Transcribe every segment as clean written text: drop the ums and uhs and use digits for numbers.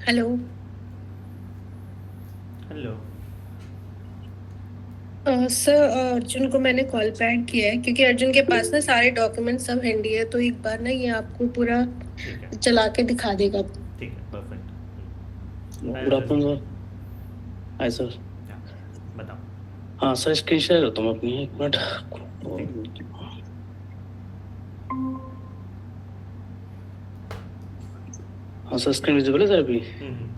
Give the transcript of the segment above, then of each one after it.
Hello. Hello. Sir, Arjun को मैंने call back किया है क्योंकि अर्जुन के पास ना सारे डॉक्यूमेंट सब हैंडी है, तो एक बार ना ये आपको पूरा ठीक है। चला के दिखा देगा। ठीक है, perfect. Hi good Arjun. Afternoon sir. Hi sir. हाँ, बताओ। हाँ सर, स्क्रीन शेयर करता हूँ अपनी, एक मिनट। ठीक। हाँ सर, स्क्रीन विजिबल है सर अभी? हम्म।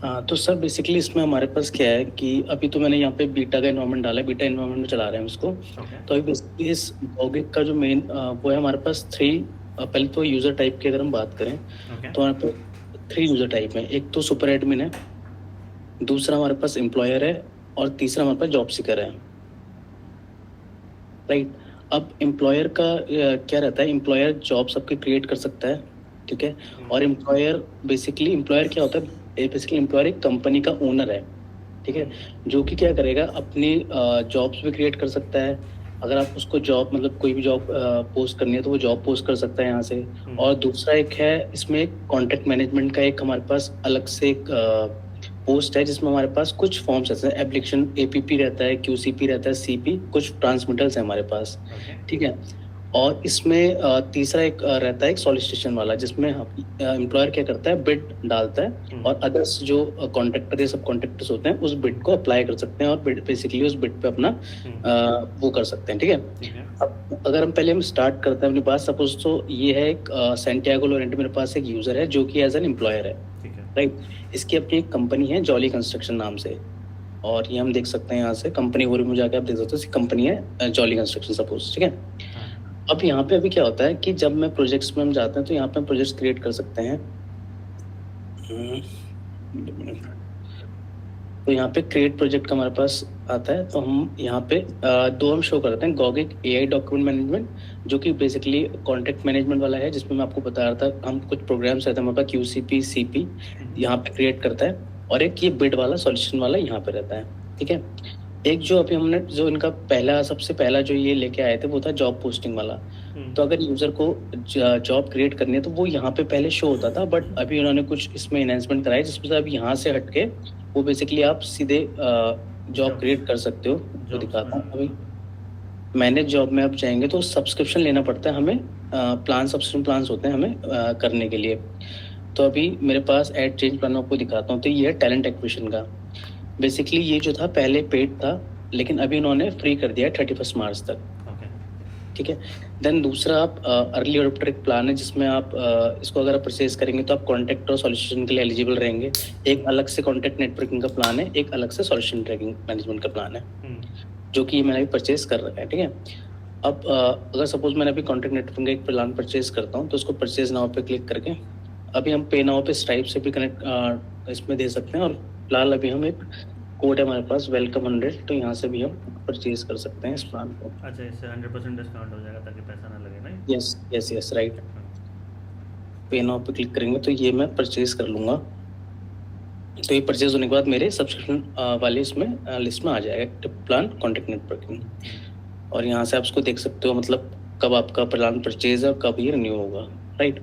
हाँ तो सर बेसिकली इसमें हमारे पास क्या है कि अभी तो मैंने यहाँ पे बीटा का इन्वायरमेंट डाला है, बीटा इन्वायरमेंट में चला रहे हैं इसको। ओके। तो अभी बेसिकली इस गॉगिक का जो मेन वो है हमारे पास थ्री। पहले तो यूज़र टाइप की अगर हम बात करें ओके। तो हमारे पास थ्री यूज़र टाइप है। एक तो सुपर एडमिन है, दूसरा हमारे पास एम्प्लॉयर है, और तीसरा हमारे पास जॉब सीकर है। राइट। अब एम्प्लॉयर का क्या रहता है, एम्प्लॉयर जॉब सबके क्रिएट कर सकता है, ठीक है। और एम्प्लॉयर बेसिकली, एम्प्लॉयर क्या होता है, बेसिकली एम्प्लॉयर एक कंपनी का ओनर है, ठीक है। जो कि क्या करेगा, अपनी जॉब्स भी क्रिएट कर सकता है। अगर आप उसको जॉब मतलब कोई भी जॉब पोस्ट करनी है तो वो जॉब पोस्ट कर सकता है यहाँ से। और दूसरा एक है इसमें कॉन्टेक्ट मैनेजमेंट का एक हमारे पास अलग से एक पोस्ट है, जिसमें हमारे पास कुछ फॉर्म्स रहते हैं, एप्लीकेशन एपीपी रहता है, क्यूसीपी रहता है, सीपी, कुछ ट्रांसमिटर्स है हमारे पास, ओके। ठीक है। और इसमें तीसरा एक रहता है एक सॉलिसिटेशन वाला, जिसमें एम्प्लॉयर क्या करता है, बिड डालता है, और अदर्स जो कॉन्ट्रैक्टर या सब कॉन्ट्रैक्टर्स होते हैं उस बिड को अप्लाई कर सकते हैं, और बिड बेसिकली उस बिड पे अपना वो कर सकते हैं, ठीक है। ठीक है। अब अगर हम स्टार्ट करते हैं अपनी बात, सपोज तो ये है एक सैंटियागो लोरेंटे, मेरे पास एक यूजर है जो कि एज एन एम्प्लॉयर है, ठीक है। राइट। इसकी अपनी एक कंपनी है जॉली कंस्ट्रक्शन नाम से, और ये हम देख सकते हैं यहाँ से कंपनी ओरी में जाके आप देख सकते हो, इसकी कंपनी है जॉली कंस्ट्रक्शन सपोज, ठीक है। हाँ। अब यहाँ पे अभी क्या होता है कि जब मैं प्रोजेक्ट्स में हम जाते हैं तो यहाँ पे हम प्रोजेक्ट्स क्रिएट कर सकते हैं। तो यहाँ पे क्रिएट प्रोजेक्ट का हमारे पास आता है, तो हम यहाँ पे दो हम शो करते हैं, गॉगिक एआई डॉक्यूमेंट मैनेजमेंट, जो कि बेसिकली कॉन्टेक्ट मैनेजमेंट वाला है, जिसमें मैं आपको बता रहा था हम कुछ प्रोग्राम्स रहते हैं हमारे पास, क्यूसीपी सीपी यहाँ पे क्रिएट करता है, और एक ये बिड वाला सॉल्यूशन वाला यहाँ पे रहता है, ठीक है। एक जो अभी हमने जो इनका पहला सबसे पहला जो ये लेके आए थे वो था जॉब पोस्टिंग वाला। तो अगर यूजर को जॉब क्रिएट करनी है तो वो यहाँ पे पहले शो होता था, बट अभी उन्होंने कुछ इसमें एनहेंसमेंट कराई, जिसमें से अब यहाँ से हटके वो बेसिकली आप सीधे जॉब क्रिएट कर सकते हो। तो दिखाता हूँ अभी मैनेज जॉब में आप जाएंगे तो सब्सक्रिप्शन लेना पड़ता है हमें, प्लान सब्सक्रिप्शन प्लान्स होते हैं हमें करने के लिए। तो अभी मेरे पास ऐड चेंज प्लान आपको दिखाता हूँ, तो ये है टैलेंट एक्विजिशन का। बेसिकली ये जो था पहले पेड था, लेकिन अभी उन्होंने फ्री कर दिया है 31 मार्च तक, ओके। ठीक है। देन दूसरा आप अर्ली अडोप्टर एक प्लान है, जिसमें आप इसको अगर आप परचेज करेंगे तो आप कॉन्टैक्ट और सॉल्यूशन के लिए एलिजिबल रहेंगे। एक अलग से कॉन्टैक्ट नेटवर्किंग का प्लान है, एक अलग से सॉल्यूशन ट्रैकिंग मैनेजमेंट का प्लान है, जो कि मैंने अभी परचेज कर रखा है, ठीक है। अब अगर सपोज मैंने अभी कॉन्टैक्ट नेटवर्किंग का एक प्लान परचेज करता हूँ तो उसको परचेज नाउ पे क्लिक करके अभी हम पे नाउ पे स्ट्राइप से भी कनेक्ट इसमें दे सकते हैं, और फिलहाल अभी हम एक कोड है हमारे पास वेलकम 100, तो यहाँ से भी हम परचेज कर सकते हैं इस प्लान को। अच्छा, इससे 100% डिस्काउंट हो जाएगा ताकि पैसा ना लगे, नहीं? Yes yes yes, right. पे नाउ पे क्लिक करेंगे तो ये मैं परचेज कर लूँगा, तो ये परचेज होने के बाद मेरे सब्सक्रिप्शन वाले इसमें लिस्ट में आ जाएगा प्लान कॉन्टैक्ट नेटवर्किंग, और यहाँ से आप उसको देख सकते हो, मतलब कब आपका प्लान परचेज है और कब ये रिन्यू होगा, राइट।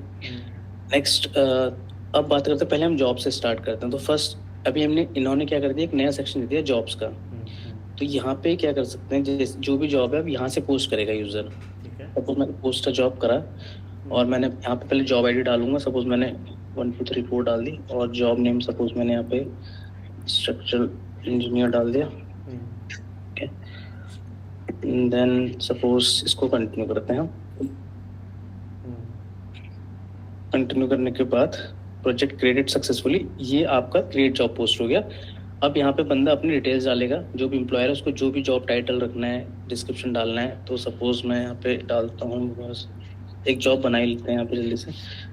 नेक्स्ट अब बात करते हैं, पहले हम जॉब से स्टार्ट करते हैं। तो फर्स्ट अभी इन्होंने क्या कर दिया, एक नया सेक्शन दे दिया जॉब्स का। तो यहाँ पे क्या कर सकते हैं, जो भी जॉब है अब यहाँ से पोस्ट करेगा यूजर। ठीक है। सपोज मैंने पोस्ट जॉब करा, और मैंने यहाँ पे पहले जॉब आईडी डालूंगा, सपोज मैंने 1 2 3 4 डाल दी, और जॉब नेम सपोज मैंने यहाँ पे स्ट्रक्चरल इंजीनियर डाल दिया, ठीक है। देन सपोज इसको कंटिन्यू करते हैं हम। कंटिन्यू करने के बाद प्रोजेक्ट क्रिएटेड सक्सेसफुली, ये आपका क्रिएट जॉब पोस्ट हो गया। अब यहाँ पे बंदा अपनी डिटेल्स डालेगा, जो भी एम्प्लॉयर है उसको जो भी जॉब टाइटल रखना है, डिस्क्रिप्शन डालना है। तो सपोज मैं यहाँ पे डालता हूँ, बस एक जॉब बना ही लेते हैं यहाँ पे जल्दी से,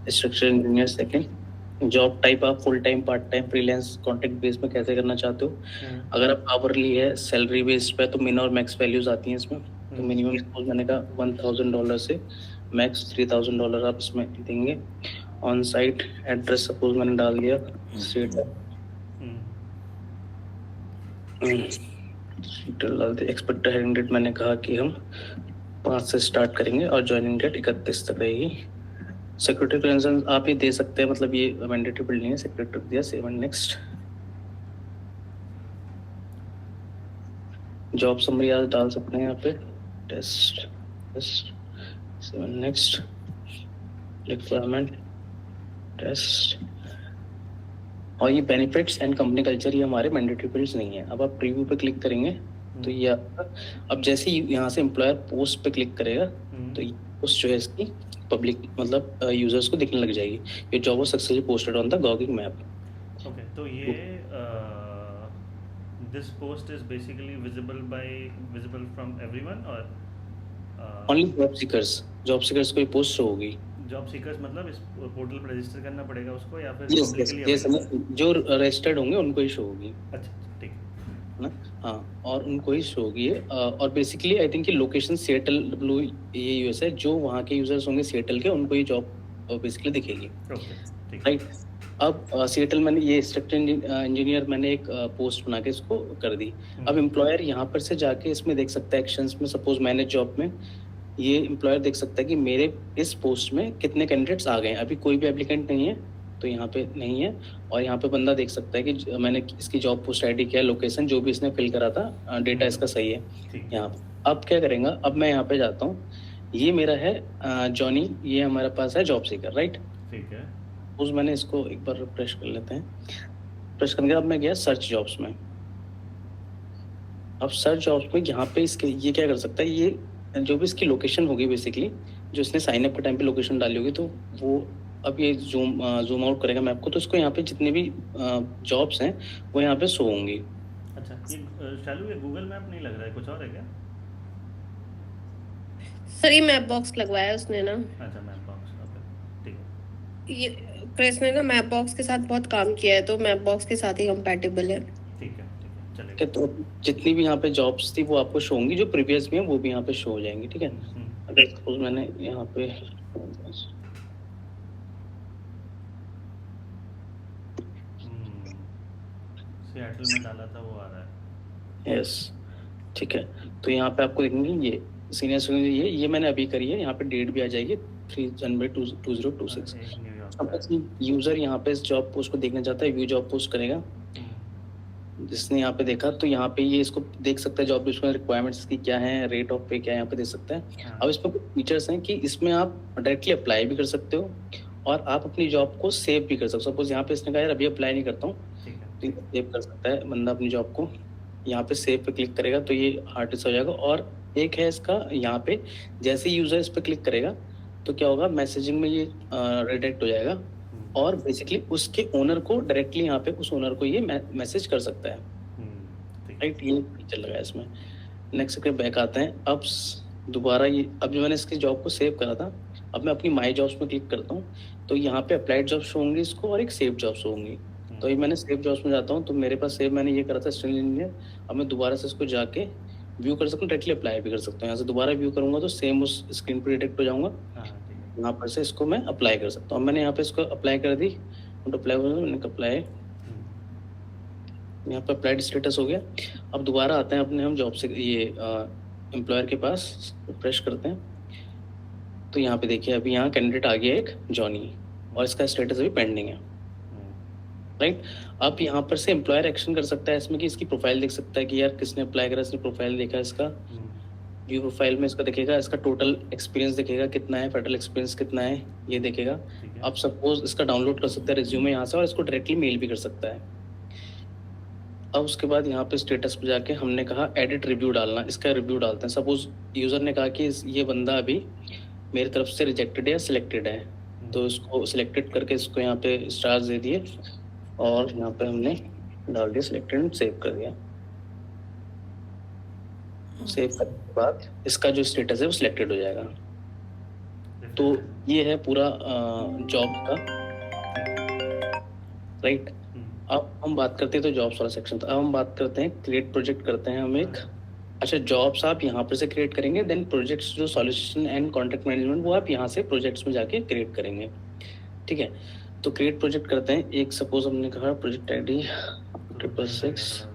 structure engineer second. Job type आप full time, part time, freelance, contract base में कैसे करना चाहते हो। अगर आप आवरली है, सैलरी बेस्ड पे, तो मिन और मैक्स वैल्यूज आती हैं इसमें। तो मिनिमम सपोज मैंने कहा $1000 से मैक्स $3000 आप इसमें देंगे। ऑन साइट एड्रेस सपोज मैंने डाल दिया, स्टेट डिटेल डालते एक्सपेक्टेड हायरिंग डेट मैंने कहा कि हम 5 से स्टार्ट करेंगे और ज्वाइनिंग डेट 31 तक रहेगी। सिक्योरिटी क्लियरेंस आप ही दे सकते हैं, मतलब ये मैंडेटरी बिल्डिंग है, सिक्योरिटी दिया। 7 नेक्स्ट। जॉब समरी आज डाल सकते हैं यहाँ पे, test test. 7 next. Requirement test. और ये बेनिफिट्स एंड कंपनी कल्चर ये हमारे मैंडेटरी फील्ड्स नहीं है। अब आप प्रीव्यू पे क्लिक करेंगे तो ये आपका, अब जैसे ही यहाँ से एम्प्लॉयर पोस्ट पे क्लिक करेगा तो ये पोस्ट जो है इसकी पब्लिक मतलब यूजर्स को दिखने लग जाएगी, ये job was successfully posted on the gauging map. Okay, तो ये this post is basically visible from everyone और ओनली जॉब सीकर्स को ये पोस्ट शो होगी। जॉब सीकर्स मतलब इस पोर्टल पर रजिस्टर करना पड़ेगा उसको या फिर यस पब्लिकली यस, जो रजिस्टर्ड होंगे उनको ही शो होगी। अच्छा ठीक है ना, हाँ, और उनको ही शो होगी ये। और बेसिकली आई थिंक कि लोकेशन सिएटल डब्ल्यू ये यूएस है, जो वहाँ के यूजर्स होंगे सिएटल के उनको ये जॉब बेसिकली दिखेगी। ओके ठीक है राइट। अब सिएटल मैंने ये स्ट्रक्चर इंजीनियर मैंने एक पोस्ट बना के इसको कर दी। अब एम्प्लॉयर यहाँ पर से जाके इसमें देख सकता है एक्शंस में, सपोज मैंने जॉब में, ये एम्प्लॉयर देख सकता है कि मेरे इस पोस्ट में कितने कैंडिडेट्स आ गए हैं। अभी कोई भी एप्लीकेंट नहीं है तो यहाँ पे नहीं है, और यहाँ पे बंदा देख सकता है कि मैंने इसकी जॉब पोस्ट आईडी क्या है, लोकेशन जो भी इसने फिल करा था, डेटा इसका सही है ठीक यहाँ पे। अब क्या करेंगे, अब मैं यहाँ पे जाता हूँ, ये मेरा है जॉनी, ये हमारे पास है जॉब सीकर, राइट। ठीक है उस मैंने इसको एक बार रिफ्रेश कर लेते हैं। रिफ्रेश करने के बाद मैं गया सर्च जॉब्स में। अब सर्च जॉब्स में यहाँ पे इसके ये क्या कर सकता है, ये जो भी इसकी लोकेशन होगी बेसिकली, जो इसने साइन अप के टाइम पे लोकेशन डाली होगी, तो वो अब ये जूम आउट करेगा मैप को, तो इसको यहाँ पे जितने भी जॉब्स हैं वो यहाँ पे शो होंगी। अच्छा, ये शालू ये गूगल मैप नहीं लग रहा है, कुछ और है क्या? सर ये मैप बॉक्स लगवाया है उसने ना, अच्छा मैप बॉक्स, ओके ठीक है ये प्रेस ने ना मैप बॉक्स के साथ बहुत काम किया है, तो मैप बॉक्स के साथ ही कंपैटिबल है। ठीक है चलेगा। ठीक है, तो जितनी भी यहाँ पे जॉब्स थी वो आपको शो होंगी, जो प्रीवियस भी हैं वो भी यहाँ पे शो हो जाएंगी। ठीक है, अगर सपोज मैंने यहाँ पे सिएटल में डाला था वो आ रहा है। यस ठीक है, तो यहाँ पे आपको देखेंगे ये सीनियर ये मैंने अभी करी है, यहाँ पे डेट भी आ जाएगी 3 जनवरी 2026। अब यूजर यहाँ पे इस जॉब पोस्ट को देखना चाहता है, व्यू जॉब पोस्ट करेगा। जिसने यहाँ पे देखा तो यहाँ पे ये इसको देख सकता है जॉब डिस्क्रिप्शन, रिक्वायरमेंट्स की क्या है, रेट ऑफ पे क्या है, यहाँ पे देख सकता है। अब इसमें कुछ फीचर्स हैं कि इसमें आप डायरेक्टली अप्लाई भी कर सकते हो और आप अपनी जॉब को सेव भी कर सकते हो। सपोज यहाँ पे इसने कहा यार अभी अप्लाई नहीं करता हूँ, तो सेव कर सकता है बंदा अपनी जॉब को। यहाँ पे सेव पे क्लिक करेगा तो ये हार्ड हो जाएगा। और एक है इसका, यहाँ पे जैसे यूजर इस पे क्लिक करेगा तो क्या होगा, मैसेजिंग में ये रिडायरेक्ट हो जाएगा और बेसिकली उसके ओनर को डायरेक्टली यहाँ पे उस ओनर को ये मैसेज कर सकता है। राइट, ये फीचर लगा है इसमें। नेक्स्ट के बैक आते हैं। अब दोबारा ये, अब जो मैंने इसकी जॉब को सेव करा था, अब मैं अपनी माई जॉब्स में क्लिक करता हूँ तो यहाँ पे अप्लाइड जॉब्स होंगी इसको और एक सेव जॉब्स होंगी। तो ये मैंने सेव जॉब्स में जाता हूँ तो मेरे पास सेव मैंने ये करा था स्ट्रिंग इंजीनियर। अब मैं दोबारा से इसको जाके व्यू कर सकता हूँ, डायरेक्टली अप्लाई भी कर सकता हूँ। यहाँ से दोबारा व्यू करूँगा तो सेम उस स्क्रीन पर डिटेक्ट हो जाऊँगा। यहाँ पर से इसको मैं अप्लाई कर सकता हूँ। मैंने यहाँ पे इसको अप्लाई कर दी, अप्लाई मैंने अप्लाई, यहाँ पे अप्लाइड स्टेटस हो गया। अब दोबारा आते हैं अपने हम जॉब से ये एम्प्लॉयर के पास, रिफ्रेश करते हैं तो यहाँ पे देखिए अभी यहाँ कैंडिडेट आ गया एक जॉनी और इसका स्टेटस अभी पेंडिंग है। राइट, अब यहाँ पर से एम्प्लॉयर एक्शन कर सकता है इसमें कि इसकी प्रोफाइल देख सकता है कि यार किसने अप्लाई करा, इसने प्रोफाइल देखा, इसका व्यू प्रोफाइल में इसका देखेगा, इसका टोटल एक्सपीरियंस देखेगा कितना है, फेडरल एक्सपीरियंस कितना है ये देखेगा। अब सपोज इसका डाउनलोड कर सकता है रिज्यूमे यहाँ से और इसको डायरेक्टली मेल भी कर सकता है। अब उसके बाद यहाँ पे स्टेटस पे जाके हमने कहा एडिट रिव्यू डालना, इसका रिव्यू डालते हैं। सपोज यूजर ने कहा कि ये बंदा अभी मेरी तरफ से रिजेक्टेड है या सिलेक्टेड है, तो इसको सिलेक्टेड करके इसको यहाँ पे स्टार्स दे दिए और यहाँ पे हमने डाल दिया सिलेक्टेड एंड सेव कर दिया। सेव करने के बाद इसका जो स्टेटस है वो सिलेक्टेड हो जाएगा। तो ये है पूरा जॉब का। राइट, अब हम बात करते हैं तो जॉब्स वाला सेक्शन था। अब हम बात करते हैं क्रिएट प्रोजेक्ट करते हैं हम एक। अच्छा, जॉब्स आप यहाँ पर से क्रिएट करेंगे, देन प्रोजेक्ट्स जो सॉल्यूशन एंड कॉन्ट्रैक्ट मैनेजमेंट वो आप यहाँ से प्रोजेक्ट्स में जाके क्रिएट करेंगे। ठीक है, तो क्रिएट प्रोजेक्ट करते हैं। एक सपोज हमने कहा प्रोजेक्ट आईडी 666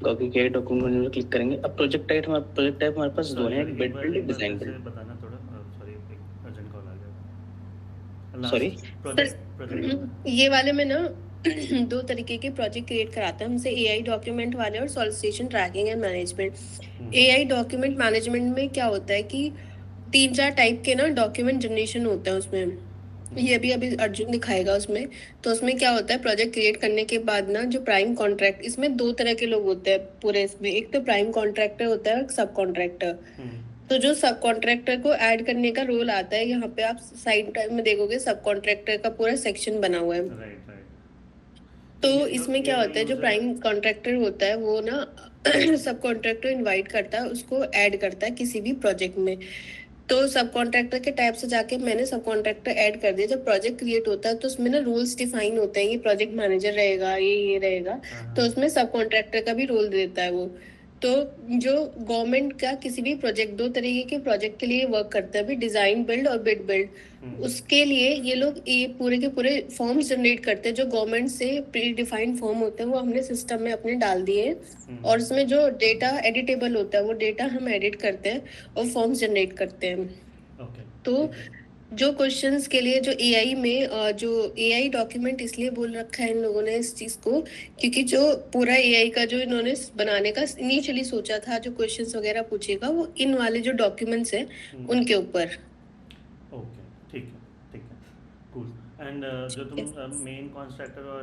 गॉगिक एआई डॉक्यूमेंट में क्लिक करेंगे। अब प्रोजेक्ट टाइप हमारे पास दो हैं, एक बिल्ड बिल्ड, एक बार डिजाइन फिर से बिल्ड। बताना थोड़ा, सॉरी एक अर्जेंट कॉल आ गया। सॉरी। लास्ट प्रोजेक्ट बोलना है। ये वाले में ना दो तरीके के प्रोजेक्ट क्रिएट कराते हैं हमसे, एआई डॉक्यूमेंट वाले और solicitation tracking and management. AI document management में क्या होता है कि 3-4 टाइप के ना डॉक्यूमेंट जनरेशन होते हैं उसमें। ये अभी अभी अर्जुन दिखाएगा उसमें। तो उसमें क्या होता है, प्रोजेक्ट क्रिएट करने के बाद ना जो प्राइम कॉन्ट्रैक्ट, इसमें दो तरह के लोग होते हैं पूरे इसमें। एक तो प्राइम कॉन्ट्रैक्टर होता है, सब कॉन्ट्रैक्टर। तो जो सब कॉन्ट्रैक्टर को ऐड करने का रोल आता है, यहाँ पे आप साइड में देखोगे सब कॉन्ट्रैक्टर का पूरा सेक्शन बना हुआ है। Right right. तो इसमें क्या होता है, जो प्राइम कॉन्ट्रैक्टर होता है वो ना सब कॉन्ट्रैक्टर इनवाइट करता है, उसको ऐड करता है किसी भी प्रोजेक्ट में। तो सब कॉन्ट्रैक्टर के टाइप से जाके मैंने सब कॉन्ट्रैक्टर ऐड कर दिया। जब प्रोजेक्ट क्रिएट होता है तो उसमें ना रूल्स डिफाइन होते हैं, ये प्रोजेक्ट मैनेजर रहेगा, ये रहेगा। तो उसमें सब कॉन्ट्रैक्टर का भी रोल देता है वो। तो जो गवर्नमेंट का किसी भी प्रोजेक्ट, दो तरीके के प्रोजेक्ट के लिए वर्क करता है, अभी डिजाइन बिल्ड और बिड बिल्ड। उसके लिए ये लोग ये पूरे के पूरे फॉर्म्स जनरेट करते हैं, जो गवर्नमेंट से प्री डिफाइंड फॉर्म होते हैं वो हमने सिस्टम में अपने डाल दिए हैं। और उसमें जो डेटा एडिटेबल होता है वो डेटा हम एडिट करते हैं और फॉर्म्स जनरेट करते हैं। ओके। तो जो क्वेश्चंस के लिए जो एआई में जो एआई डॉक्यूमेंट इसलिए बोल रखा है इन लोगों ने इस चीज को, क्योंकि जो पूरा एआई का जो इन्होंने बनाने का इनिशियली सोचा था, जो क्वेश्चंस वगैरह पूछेगा वो इन वाले जो डॉक्यूमेंट्स हैं उनके ऊपर। ओके ठीक है कूल। एंड जो तुम मेन कॉन्ट्रैक्टर और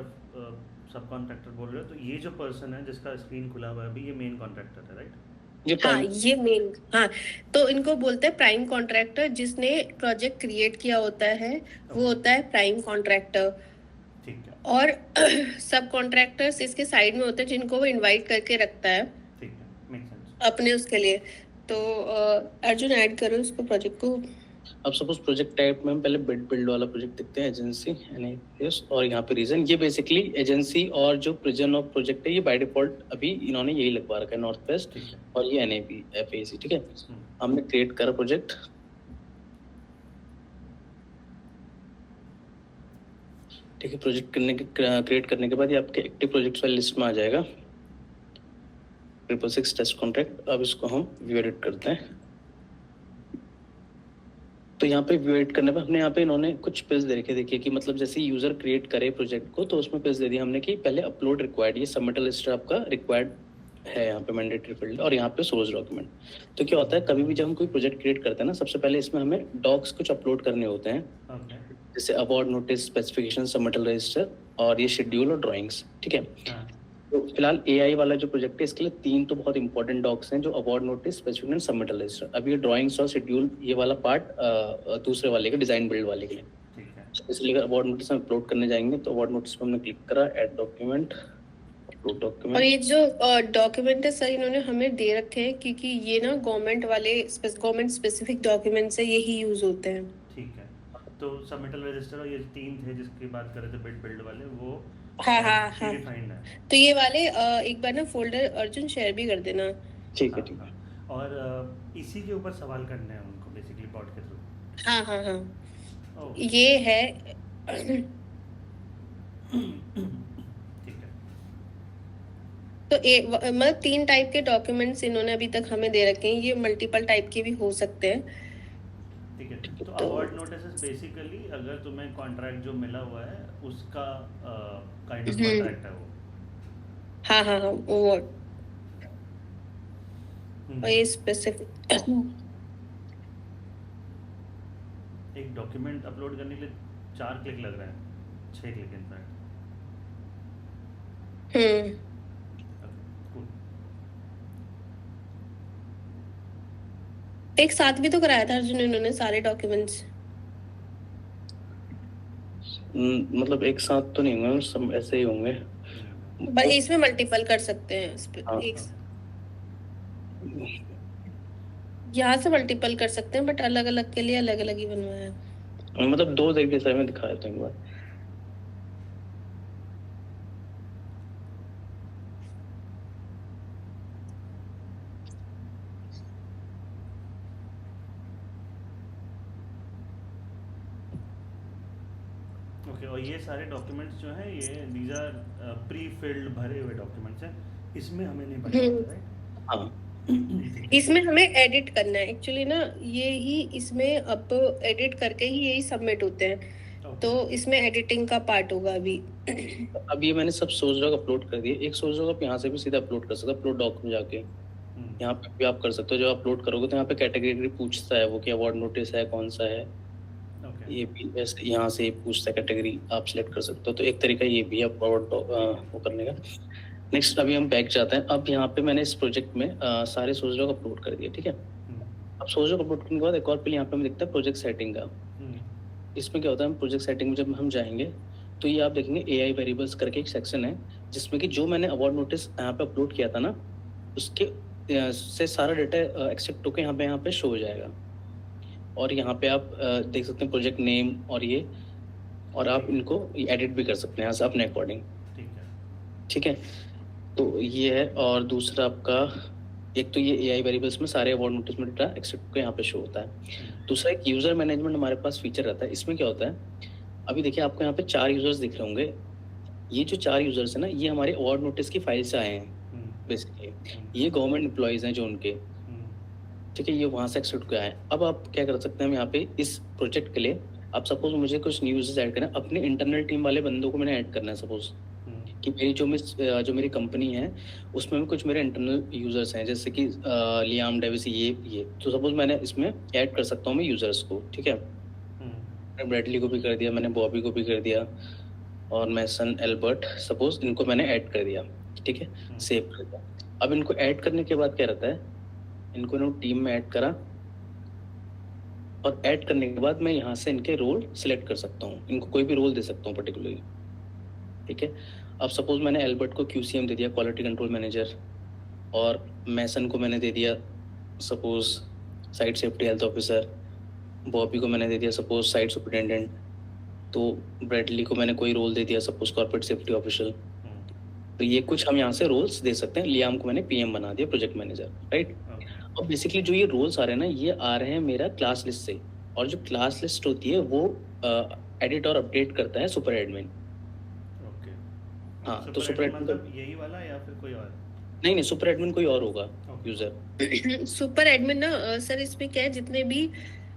सब कॉन्ट्रैक्टर बोल रहे हो, तो ये जो पर्सन है जिसका स्क्रीन खुला हुआ है अभी, ये मेन कॉन्ट्रैक्टर है राइट? ये हाँ, प्राइम ये मेन, हाँ। तो इनको बोलते हैं प्राइम कॉन्ट्रैक्टर। जिसने प्रोजेक्ट क्रिएट किया होता है वो होता है प्राइम कॉन्ट्रैक्टर। ठीक है और सब कॉन्ट्रैक्टर्स इसके साइड में होते हैं, जिनको वो इनवाइट करके रखता है ठीक है, मेक सेंस। अपने उसके लिए। तो अर्जुन ऐड करो उसको प्रोजेक्ट को। अब सपोज प्रोजेक्ट टाइप में हम पहले बिड बिल्ड वाला प्रोजेक्ट देखते हैं, एजेंसी एनआईपीएस, और यहाँ पे रीजन ये बेसिकली एजेंसी और जो प्रिजन ऑफ प्रोजेक्ट है ये बाय डिफॉल्ट अभी इन्होंने यही लगवा रखा है, नॉर्थ वेस्ट, ठीक है। और ये एनआईपी एफएसी। ठीक है, हमने क्रिएट करा प्रोजेक्ट। ठीक है, प्रोजेक्ट क्रिएट करने के बाद ये आपके एक्टिव प्रोजेक्ट्स वाली लिस्ट में आ जाएगा, 666 टेस्ट कॉन्ट्रैक्ट। अब इसको हम व्यू एडिट करते हैं। तो यहाँ पे व्यू एडिट करने पे हमने यहाँ पे इन्होंने कुछ पेज दे रखे, देखिए कि मतलब जैसे यूजर क्रिएट करे प्रोजेक्ट को तो उसमें पेज दे दिया हमने कि पहले अपलोड रिक्वायर्ड, ये सबमिटल लिस्ट आपका रिक्वायर्ड है यहाँ पे मैंडेटरी फील्ड, और यहाँ पे सोर्स डॉक्यूमेंट। तो क्या होता है, कभी भी जब हम कोई प्रोजेक्ट क्रिएट करते हैं ना, सबसे पहले इसमें हमें डॉक्स कुछ अपलोड करने होते हैं, ओके जैसे award notice, specification, submittal register, और ये शेड्यूल और ड्राइंग्स। ठीक है, हाँ तो फिलहाल एआई वाला जो प्रोजेक्ट है इसके लिए 3 तो बहुत इंपॉर्टेंट डॉक्स हैं, जो award notice, specification, submittal register. अब ये ड्राइंग्स और शेड्यूल ये वाला पार्ट दूसरे वाले के, डिजाइन बिल्ड वाले के लिए। ठीक है इसलिए अगर अवार्ड नोटिस हम अपलोड करने जाएंगे तो अवार्ड नोटिस पर हमने क्लिक करा, ऐड डॉक्यूमेंट, अपलोड और डॉक्यूमेंट। ये जो डॉक्यूमेंट है सर, इन्होंने हमें दे रखे हैं क्योंकि ये ना गवर्नमेंट वाले गवर्नमेंट स्पेसिफिक डॉक्यूमेंट्स है, यही यूज होते हैं। ठीक है। तो सबमिटल रजिस्टर और ये 3 थे जिसकी बात कर रहे थे बिड बिल्ड वाले, वो हाँ हाँ हाँ। डिफाइंड है। तो ये वाले एक बार ना फोल्डर अर्जुन शेयर भी कर देना। ठीक है, हाँ, ठीक है। हाँ। और इसी के ऊपर सवाल करने हैं उनको बेसिकली बॉट के थ्रू। हाँ हाँ हाँ, ओह ये है। ठीक है तो मतलब 3 टाइप के डॉक्यूमेंट्स इन्होंने अभी तक हमें दे रखे हैं, ये मल्टीपल टाइप के भी हो सकते हैं। ठीक है। तो अवार्ड नोटिस बेसिकली अगर तुम्हें कॉन्ट्रैक्ट जो मिला हुआ है उसका काइंड ऑफ कॉन्ट्रैक्ट है वो। हाँ हाँ हाँ, वो हम्म। और ये स्पेसिफिक एक डॉक्यूमेंट अपलोड करने के लिए 4 क्लिक लग रहे हैं, 6 क्लिक इनफैक्ट। कूल। एक साथ भी तो कराया था अर्जुन इन्होंने सारे डॉक्यूमेंट्स। मतलब एक साथ तो नहीं होंगे, सब ऐसे ही होंगे। बस इसमें मल्टीपल कर सकते हैं हाँ। एक यहाँ से मल्टीपल कर सकते हैं, बट अलग अलग के लिए अलग अलग ही बनवाया है। मतलब 2 तरीके से हमें दिखाया था एक बार। ओके। और ये सारे डॉक्यूमेंट्स जो हैं ये दीज आर प्री फिल्ड भरे हुए डॉक्यूमेंट्स हैं, इसमें हमें नहीं पढ़ना होता है, हाँ ठीक है। इसमें हमें एडिट करना है एक्चुअली ना, ये ही इसमें अब एडिट करके ही यही सबमिट होते हैं, तो ओके इसमें एडिटिंग का पार्ट होगा अभी। अब ये मैंने सब सोच रहा अपलोड कर दिए। एक सोच रहा आप यहाँ से भी सीधा अपलोड कर सकते हो, अपलोड डॉक में जाके यहाँ पे भी आप कर सकते हो। जब अपलोड करोगे तो यहाँ पे कैटेगरी पूछता है वो कि अवार्ड नोटिस है कौन सा है, ओके ये भी ऐसे यहाँ से पूछता है, कैटेगरी आप सिलेक्ट कर सकते हो। तो एक तरीका ये भी है अवार्ड वो करने का। नेक्स्ट अभी हम बैक जाते हैं। अब यहाँ पे मैंने इस प्रोजेक्ट में सारे सोच रहा अपलोड कर दिए, ठीक है। अब सोच रहा अपलोड करने के बाद एक और पहले यहाँ पे हमें दिखता है प्रोजेक्ट सेटिंग का। इसमें क्या होता है, हम प्रोजेक्ट सेटिंग में जब हम जाएंगे तो ये आप देखेंगे AI वेरिएबल्स करके एक सेक्शन है जिसमें कि जो मैंने अवार्ड नोटिस यहाँ पे अपलोड किया था ना उसके से सारा डेटा एक्सेप्ट होकर यहाँ पे शो हो जाएगा। और यहाँ पे आप देख सकते हैं प्रोजेक्ट नेम और ये, और आप इनको एडिट भी कर सकते हैं यहाँ से अपने अकॉर्डिंग, ठीक है। तो ये है। और दूसरा आपका एक तो ये AI वेरिएबल्स में सारे अवार्ड नोटिस में डेटा एक्सेप्ट होकर यहाँ पे शो होता है। दूसरा एक यूजर मैनेजमेंट हमारे पास फीचर रहता है। इसमें क्या होता है, अभी देखिए आपको यहाँ पे 4 यूजर्स दिख रहे होंगे। ये जो 4 यूजर्स है ना ये हमारे अवार्ड नोटिस की फाइल से आए हैं बेसिकली। ये गवर्नमेंट एम्प्लॉयज हैं जो उनके, ठीक है, ये वहाँ से एक्सेप्ट किया है। अब आप क्या कर सकते हैं, हम यहाँ पे इस प्रोजेक्ट के लिए आप सपोज मुझे कुछ न्यू यूजर्स ऐड करना है, अपने इंटरनल टीम वाले बंदों को मैंने ऐड करना है। सपोज कि मेरी जो मेरी कंपनी है उसमें भी कुछ मेरे इंटरनल यूजर्स हैं जैसे कि लियाम डेविस ये तो सपोज मैंने इसमें ऐड कर सकता हूँ मैं यूजर्स को, ठीक है। ब्रैडली को भी कर दिया मैंने, बॉबी को भी कर दिया और मैसन एल्बर्ट, सपोज इनको मैंने ऐड कर दिया, ठीक है, सेव कर दिया। अब इनको ऐड करने के बाद क्या रहता है, इनको टीम में ऐड करा और ऐड करने के बाद मैं यहाँ से इनके रोल सिलेक्ट कर सकता हूँ, इनको कोई भी रोल दे सकता हूँ पर्टिकुलरली, ठीक है। अब सपोज मैंने एल्बर्ट को QCM दे दिया, क्वालिटी कंट्रोल मैनेजर, और मैसन को मैंने दे दिया suppose site safety health officer, Bobby को मैंने दे दिया सपोज साइट सुपरिटेंडेंट, तो ब्रैडली को मैंने कोई रोल दे दिया सपोज कॉर्पोरेट सेफ्टी ऑफिसर। तो ये कुछ हम यहाँ से रोल्स दे सकते हैं। लियाम को मैंने PM बना दिया, प्रोजेक्ट मैनेजर, राइट। अब बेसिकली जो ये रोल्स आ रहे हैं ना ये आ रहे हैं मेरा क्लास लिस्ट से, और जो क्लास लिस्ट होती है वो एडिट और अपडेट करता है सुपर एडमिन। हाँ, तो सुपर एडमिन मतलब यही वाला या फिर कोई और? नहीं, सुपर एडमिन कोई और होगा यूजर। सुपर एडमिन ना सर इसमें क्या है, जितने भी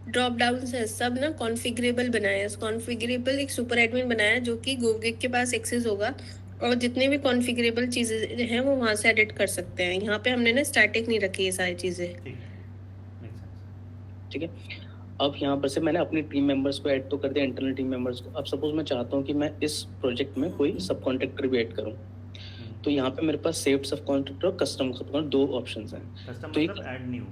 ड्रॉप डाउन है सब ना कॉन्फ़िगरेबल बनाया है। कॉन्फ़िगरेबल एक सुपर एडमिन बनाया है जो कि गोगिक के पास एक्सेस होगा, और जितने भी कॉन्फ़िगरेबल चीजें हैं वो वहां से एडिट कर सकते हैं। यहाँ पे हमने ना स्टैटिक नहीं रखी है सारी चीजें, ठीक है। अब यहाँ पर से मैंने अपनी टीम मेंबर्स को ऐड तो कर दिया, इंटरनल टीम मेंबर्स को। अब सपोज मैं चाहता हूँ कि मैं इस प्रोजेक्ट में कोई सब कॉन्ट्रैक्टर भी ऐड करूँ, तो यहाँ पे मेरे पास सेव्ड सब कॉन्ट्रैक्टर और कस्टम सब कॉन्ट्रैक्टर 2 ऑप्शंस हैं। कस्टम तो मतलब ऐड न्यू?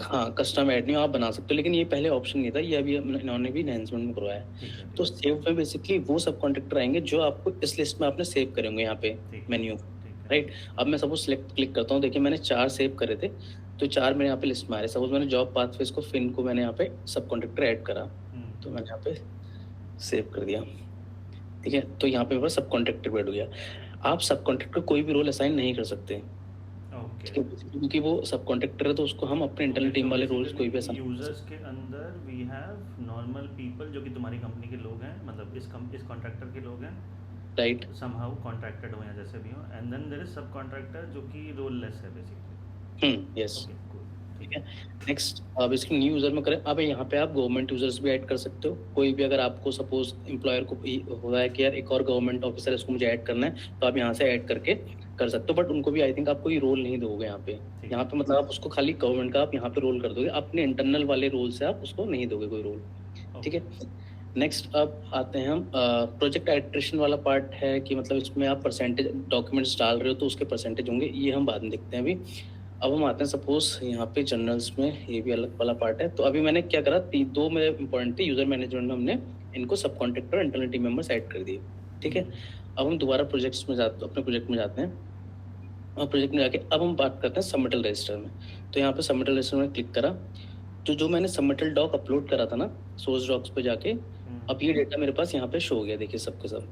हाँ, कस्टम ऐड न्यू आप बना सकते हो, लेकिन ये पहले ऑप्शन नहीं था, ये अभी इन्होंने भी एनहांसमेंट में करवाया है। तो सेव में बेसिकली वो सब कॉन्ट्रैक्टर आएंगे जो आपको इस लिस्ट में आपने सेव करेंगे यहाँ पे मेन्यू, राइट। अब मैं सपोज सिलेक्ट क्लिक करता हूँ, देखिए मैंने 4 सेव करे थे तो 4 मेरे यहाँ पे लिस्ट में आ रहे। सपोज मैंने जॉब पाथवेज को फिन को मैंने यहाँ पे सब कॉन्ट्रैक्टर ऐड करा, तो मैंने यहाँ पे सेव कर दिया, ठीक है। तो यहाँ पे मेरे पास सब कॉन्ट्रैक्टर ऐड हो गया। आप सब कॉन्ट्रैक्टर कोई भी रोल असाइन नहीं कर सकते, क्योंकि वो सब कॉन्ट्रैक्टर है, तो उसको हम अपने इंटरनल टीम वाले रोल्स कोई भी असाइन। यूजर्स के अंदर वी हैव नॉर्मल पीपल जो कि तुम्हारी कंपनी के लोग हैं, मतलब इस कॉन्ट्रैक्टर के लोग हैं, राइट, समहाउ कॉन्ट्रैक्टेड हो या जैसे भी हो, एंड देन देयर इज सब कॉन्ट्रैक्टर जो कि रोल लेस है बेसिकली। यस, ठीक है। नेक्स्ट अब इसकी न्यू यूजर में करें। अब यहाँ पे आप गवर्नमेंट यूजर्स भी ऐड कर सकते हो। कोई भी अगर आपको सपोज एम्प्लॉयर को हो रहा है कि यार एक और गवर्नमेंट ऑफिसर इसको मुझे ऐड करना है, तो आप यहाँ से ऐड करके कर सकते हो। बट उनको भी आई थिंक आप कोई रोल नहीं दोगे यहाँ पे मतलब आप उसको खाली गवर्नमेंट का आप यहाँ पे रोल कर दोगे, अपने इंटरनल वाले रोल से आप उसको नहीं दोगे कोई रोल, ठीक है। नेक्स्ट अब आते हैं हम प्रोजेक्ट एडिट्रेशन वाला पार्ट है कि मतलब इसमें आप परसेंटेज डॉक्यूमेंट्स डाल रहे हो तो उसके परसेंटेज होंगे, ये हम बाद में देखते हैं। अभी अब हम आते हैं सपोज यहाँ पे जनरल्स में, ये भी अलग वाला पार्ट है। तो अभी मैंने क्या करा, 2 मेरे इंपॉर्टेंट थे। यूजर मैनेजमेंट में हमने इनको सब कॉन्ट्रैक्टर और इंटरनल टीम मेंबर्स ऐड कर दिए, ठीक है। अब हम दोबारा प्रोजेक्ट्स में अपने प्रोजेक्ट में जाते हैं, और प्रोजेक्ट में जाके अब हम बात करते हैं सबमिटल रजिस्टर में। तो यहाँ पे सबमिटल रजिस्टर में क्लिक करा, तो जो मैंने सबमिटल डॉक अपलोड करा था ना सोर्स डॉक्स पे जाके, अब ये डेटा मेरे पास यहाँ पे शो हो गया, देखिए सबके सब।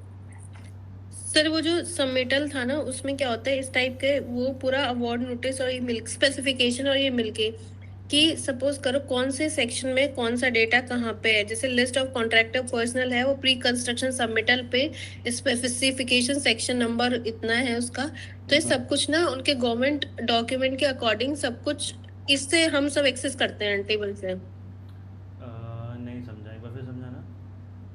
सर वो जो सबमिटल था ना उसमें क्या होता है, इस टाइप के वो पूरा अवार्ड नोटिस और ये मिल्क स्पेसिफिकेशन और ये मिलके कि सपोज करो कौन से सेक्शन में कौन सा डेटा कहाँ पे है। जैसे लिस्ट ऑफ कॉन्ट्रैक्टर पर्सनल है, वो प्री कंस्ट्रक्शन सबमिटल पे स्पेसिफिकेशन सेक्शन नंबर इतना है उसका। तो ये सब कुछ ना उनके गवर्नमेंट डॉक्यूमेंट के अकॉर्डिंग सब कुछ इससे हम सब एक्सेस करते हैं टेबल से। नहीं समझा, एक बार फिर समझाना।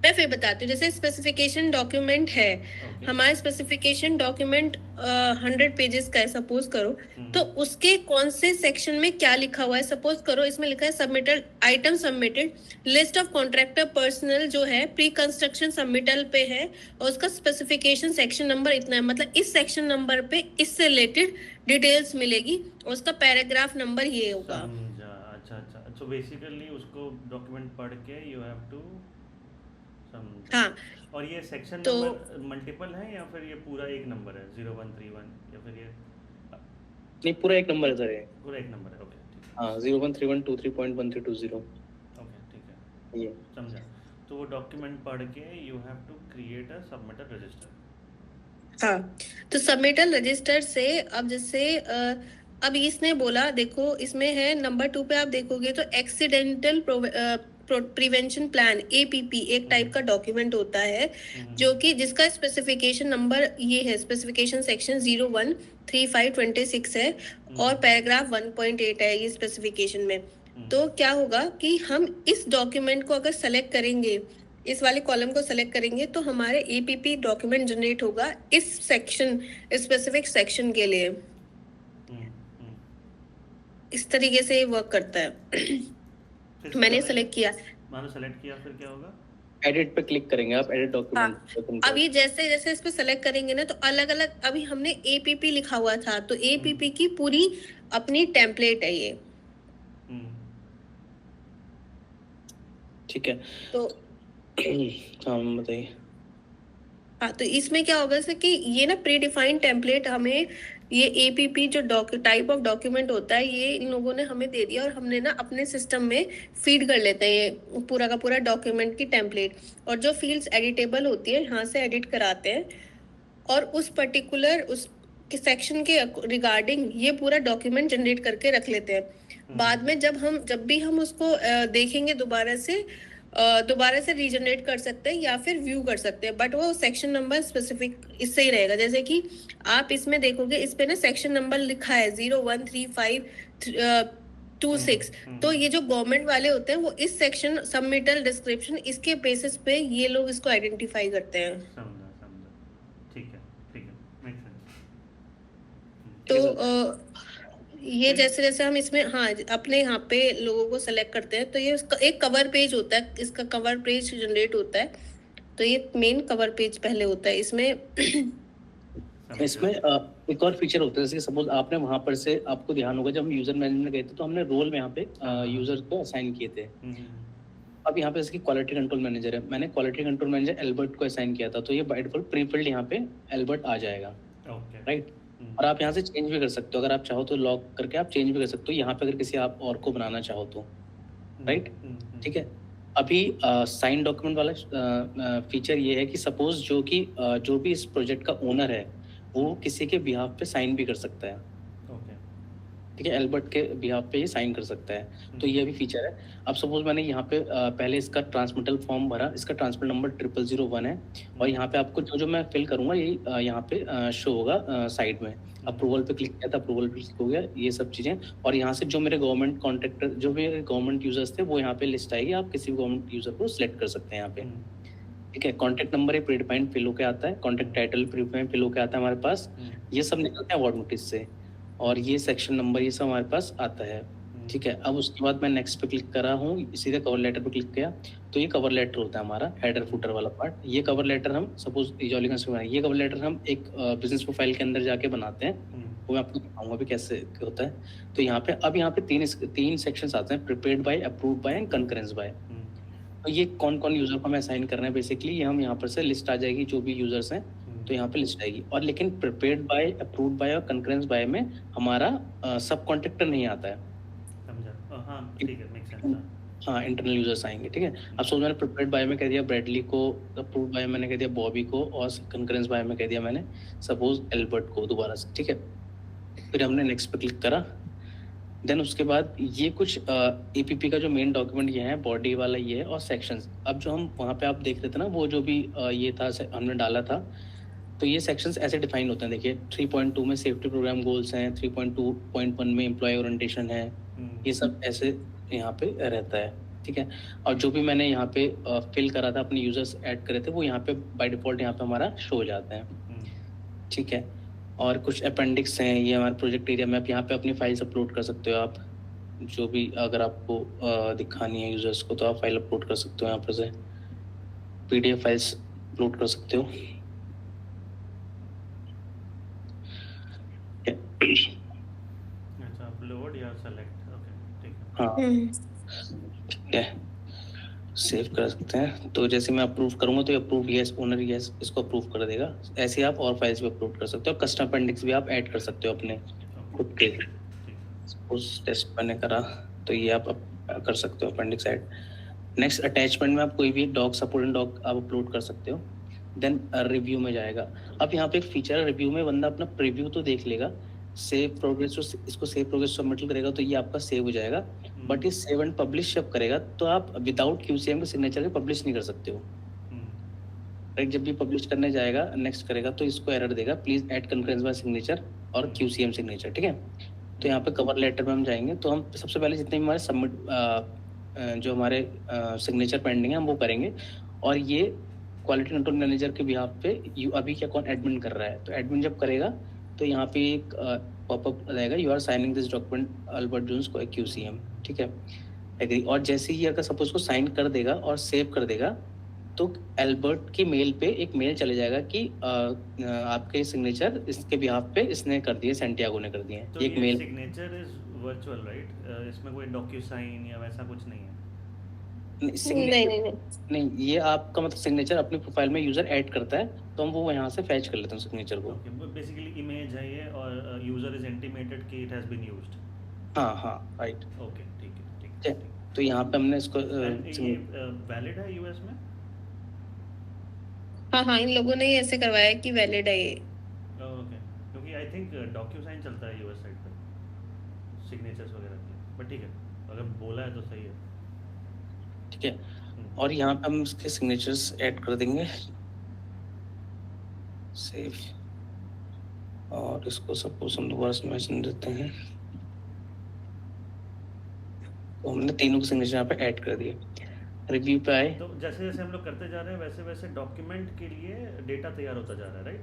मैं फिर बताती हूँ। जैसे स्पेसिफिकेशन डॉक्यूमेंट है, ओके। हमारा स्पेसिफिकेशन डॉक्यूमेंट 100 पेजेस का है सपोज करो, तो उसके कौन से सेक्शन में क्या लिखा हुआ है। सपोज करो इसमें लिखा है submitted item submitted list of contractor personal जो है प्री कंस्ट्रक्शन सबमिटल पे है, और उसका स्पेसिफिकेशन सेक्शन नंबर इतना है। मतलब इस सेक्शन नंबर पे इससे रिलेटेड डिटेल्स मिलेगी, और उसका पैराग्राफ नंबर ये होगा। समझा। अच्छा अच्छा, तो बेसिकली उसको डॉक्यूमेंट पढ़ के यू हैव टू समझा। हाँ, और ये सेक्शन तो नंबर मल्टीपल है या फिर ये पूरा एक नंबर है 0131, या फिर ये नहीं, पूरा एक नंबर है सर ये। पूरा एक नंबर है? ओके ठीक है। हाँ, 013123.1320। ओके ठीक है, ये समझा। तो वो डॉक्यूमेंट पढ़ के you have to create a submitted register. हाँ, तो सबमिटल रजिस्टर से अब जैसे अब इसने बोला, देखो इसमें है नंबर 2 पे आप देखोगे तो एक्सीडेंटल प्रिवेंशन प्लान APP एक टाइप का डॉक्यूमेंट होता है, जो कि जिसका स्पेसिफिकेशन नंबर ये है, स्पेसिफिकेशन सेक्शन 013526 है, और पैराग्राफ 1.8 है ये स्पेसिफिकेशन में। तो क्या होगा कि हम इस डॉक्यूमेंट को अगर सेलेक्ट करेंगे, इस वाले कॉलम को सेलेक्ट करेंगे, तो हमारे APP डॉक्यूमेंट जनरेट होगा इस सेक्शन स्पेसिफिक सेक्शन के लिए। इस तरीके से ये वर्क करता है। मैंने सेलेक्ट किया, मानो सेलेक्ट किया, फिर क्या होगा? एडिट पे क्लिक करेंगे आप, एडिट हाँ, डॉक्यूमेंट। अब ये जैसे जैसे इस पे सेलेक्ट करेंगे ना, तो अलग अलग, अभी हमने APP लिखा हुआ था, तो APP की पूरी अपनी टेम्पलेट है ये। ठीक है, तो हाँ बताइए। हाँ, तो इसमें क्या होगा जैसे कि ये ना प्री डिफाइंड टेम्पलेट हमें, ये APP जो टाइप ऑफ डॉक्यूमेंट होता है, ये इन लोगों ने हमें दे दिया, और हमने ना अपने सिस्टम में फीड कर लेते हैं ये पूरा का पूरा डॉक्यूमेंट की टेम्पलेट। और जो फील्ड्स एडिटेबल होती है यहाँ से एडिट कराते हैं, और उस पर्टिकुलर उस सेक्शन के रिगार्डिंग ये पूरा डॉक्यूमेंट जनरेट करके रख लेते हैं। बाद में जब भी हम उसको देखेंगे दोबारा से रीजनरेट कर सकते हैं या फिर व्यू कर सकते हैं, बट वो सेक्शन नंबर स्पेसिफिक इससे ही रहेगा। जैसे कि आप इसमें देखोगे, इस पे ना सेक्शन नंबर लिखा है 013526। तो ये जो गवर्नमेंट वाले होते हैं, वो इस सेक्शन सबमिटल डिस्क्रिप्शन इसके बेसिस पे ये लोग इसको आइडेंटिफाई करते हैं। समझा समझा, ठीक है मेक सेंस। तो ये जैसे जैसे हम इसमें हाँ अपने यहाँ पे लोगों को सेलेक्ट करते हैं, तो ये एक कवर पेज होता है, इसका कवर पेज जनरेट होता है। तो ये मेन कवर पेज पहले होता है इसमें। एक और फीचर होता है, जैसे सपोज आपने वहां पर से, आपको ध्यान होगा जब हम यूजर मैनेजमेंट गए थे तो हमने रोल में यहाँ पे यूजर को असाइन किए थे। अब यहाँ पे जैसे क्वालिटी कंट्रोल मैनेजर है, मैंने क्वालिटी कंट्रोल मैनेजर एल्बर्ट को असाइन किया था, तो ये बाय डिफॉल्ट प्री फिल्ड यहाँ पे एल्बर्ट आ जाएगा। राइट, और आप यहाँ से चेंज भी कर सकते हो, अगर आप चाहो तो लॉक करके आप चेंज भी कर सकते हो यहाँ पे, अगर किसी आप और को बनाना चाहो तो। राइट, ठीक है। अभी साइन डॉक्यूमेंट वाला फीचर ये है कि सपोज जो भी इस प्रोजेक्ट का ओनर है वो किसी के बिहाफ पे साइन भी कर सकता है। ठीक है, एल्बर्ट के बिहाफ पे ही साइन कर सकता है, तो ये भी फीचर है। अब सपोज मैंने यहाँ पे पहले इसका ट्रांसमिटल फॉर्म भरा, इसका ट्रांसमिट नंबर 0001 है, और यहाँ पे आपको जो मैं फिल करूँगा ये यहाँ पे शो होगा साइड में। अप्रूवल पे क्लिक किया था, अप्रूवल पे क्लिक हो गया, ये सब चीज़ें। और यहाँ से जो मेरे गवर्नमेंट कॉन्ट्रैक्टर, जो मेरे गवर्नमेंट यूजर्स थे, वो यहाँ पे लिस्ट आएगी, आप किसी भी गवर्नमेंट यूजर को सिलेक्ट कर सकते हैं यहाँ पे। ठीक है, contact number pre defined fill होके आता है, contact title pre defined fill होके आता है हमारे पास, ये सब निकलते हैं अवार्ड नोटिस से, और ये सेक्शन नंबर ये सब हमारे पास आता है। ठीक है, अब उसके बाद मैं नेक्स्ट पे क्लिक कर रहा हूँ, सीधे कवर लेटर पे क्लिक किया, तो ये कवर लेटर होता है हमारा हेडर फुटर वाला पार्ट। ये कवर लेटर हम सपोज ये कवर लेटर हम एक बिजनेस प्रोफाइल के अंदर जाके बनाते हैं, वो मैं आपको दिखाऊंगा भी कैसे होता है। तो यहाँ पे तीन सेक्शंस आते हैं, prepared by, approved by and concurrence by. तो ये कौन कौन यूजर को हमें असाइन करना है, बेसिकली ये हम यहाँ पर से लिस्ट आ जाएगी, जो भी यूजर्स हैं तो यहाँ पे लिस्ट आएगी। और लेकिन प्रिपेयर्ड बाय, अप्रूव्ड बाय और कंकरेंस बाय में हमारा सब कॉन्ट्रैक्टर नहीं आता है। समझा, हाँ ठीक है, मेक सेंस। हाँ, इंटरनल यूजर्स आएंगे। ठीक है, अब सपोज मैंने प्रिपेयर्ड बाय में कह दिया ब्रैडली को, अप्रूव्ड बाय मैंने कह दिया बॉबी को, और कंकरेंस बाय में कह दिया मैंने सपोज एल्बर्ट को दोबारा से। ठीक है, फिर हमने नेक्स्ट पे क्लिक करा, देन उसके बाद ये कुछ एपीपी का जो मेन डॉक्यूमेंट ये है, बॉडी वाला ये है, और सेक्शंस। अब जो हम वहाँ पे आप देख रहे थे ना, वो जो भी ये था हमने डाला था, तो ये सेक्शंस ऐसे डिफाइन होते हैं। देखिए 3.2 में सेफ्टी प्रोग्राम गोल्स हैं, 3.2.1 में एम्प्लॉय ओरिएंटेशन है, ये सब ऐसे यहाँ पे रहता है, ठीक है। और जो भी मैंने यहाँ पे फिल करा था, अपने यूजर्स ऐड करे थे, वो यहाँ पे बाय डिफॉल्ट यहाँ पे हमारा शो हो जाता है, ठीक है। और कुछ अपेंडिक्स हैं, ये हमारे प्रोजेक्ट एरिया में आप यहाँ पे अपनी फाइल्स अपलोड कर सकते हो। आप जो भी अगर आपको दिखानी है यूजर्स को, तो आप फाइल अपलोड कर सकते हो यहाँ पर से, पीडीएफ फाइल्स अपलोड कर सकते हो। अच्छा, अपलोड या सेलेक्ट, ओके, ठीक है। हाँ, ठीक है, सेव कर सकते हैं। तो जैसे मैं अप्रूव करूंगा तो ये अप्रूव यस, ओनर यस, इसको अप्रूव कर देगा। ऐसे आप और फाइल्स भी अपलोड कर सकते हो। कस्टम अपेंडिक्स भी आप ऐड कर सकते हो अपने खुद के। उस टेस्ट मैंने करा तो ये आप कर सकते हो अपेंडिक्स ऐड। नेक्स्ट, अटैचमेंट में आप कोई भी डॉक, सपोर्टिंग डॉक आप अपलोड कर सकते हो। देन रिव्यू में जाएगा। अब यहाँ पे एक फीचर है, रिव्यू में बंदा अपना प्रीव्यू तो देख लेगा, सेव प्रोग्रेस, इसको सेव प्रोग्रेस सबमिट करेगा तो ये आपका सेव हो जाएगा। बट ये सेव एंड पब्लिश जब करेगा तो आप विदाउट क्यूसीएम के सिग्नेचर के पब्लिश नहीं कर सकते हो, राइट। जब भी पब्लिश करने जाएगा, नेक्स्ट करेगा, तो इसको एरर देगा, please add concurrence by signature और क्यूसीएम सिग्नेचर, ठीक है। तो यहाँ पे कवर लेटर में हम जाएंगे, तो हम सबसे पहले जितने भी हमारे सबमिट जो हमारे सिग्नेचर पेंडिंग है हम वो करेंगे। और ये क्वालिटी कंट्रोल मैनेजर के बिहाफ पे अभी क्या कौन एडमिन कर रहा है, तो एडमिन जब करेगा तो यहाँ पे एक पॉपअप रहेगा, you are signing this document Albert Jones को क्यूसीएम, ठीक है, एग्री। और जैसे ही अगर सपोज को साइन कर देगा और सेव कर देगा, तो एल्बर्ट के मेल पे एक मेल चले जाएगा कि आपके सिग्नेचर इसके बिहाफ पे इसने कर दिए, सेंटियागो ने कर दिए। तो एक ये mail signature is virtual, right? इसमें कोई डॉक्यूसाइन या वैसा कुछ नहीं है? नहीं, ये आपका मतलब सिग्नेचर अपनी प्रोफाइल में यूजर ऐड करता है, तो हम वो यहाँ से फैच कर लेते हैं सिग्नेचर को। ओके, बेसिकली इमेज है ये, और यूजर इज इंटीमेटेड कि इट हैज बीन यूज्ड। हाँ, राइट। ओके, ठीक है। तो यहाँ पे हमने इसको ये वैलिड है यूएस में? हाँ, इन लोगों ने ही ऐसे करवाया कि वैलिड है ये। ओके, क्योंकि आई थिंक डॉक्यूसाइन चलता है यूएस साइड पे सिग्नेचर्स वगैरह के, बट ठीक है, अगर बोला है तो सही है, ठीक है। और यहाँ पे हम इसके सिग्नेचर्स ऐड कर देंगे, सेव, और इसको सपोज हम दोबारा से मेंशन देते हैं, तो हमने तीनों के सिग्नेचर यहाँ पे ऐड कर दिए। रिव्यू पे आए, तो जैसे जैसे हम लोग करते जा रहे हैं वैसे वैसे डॉक्यूमेंट के लिए डेटा तैयार होता जा रहा है, राइट।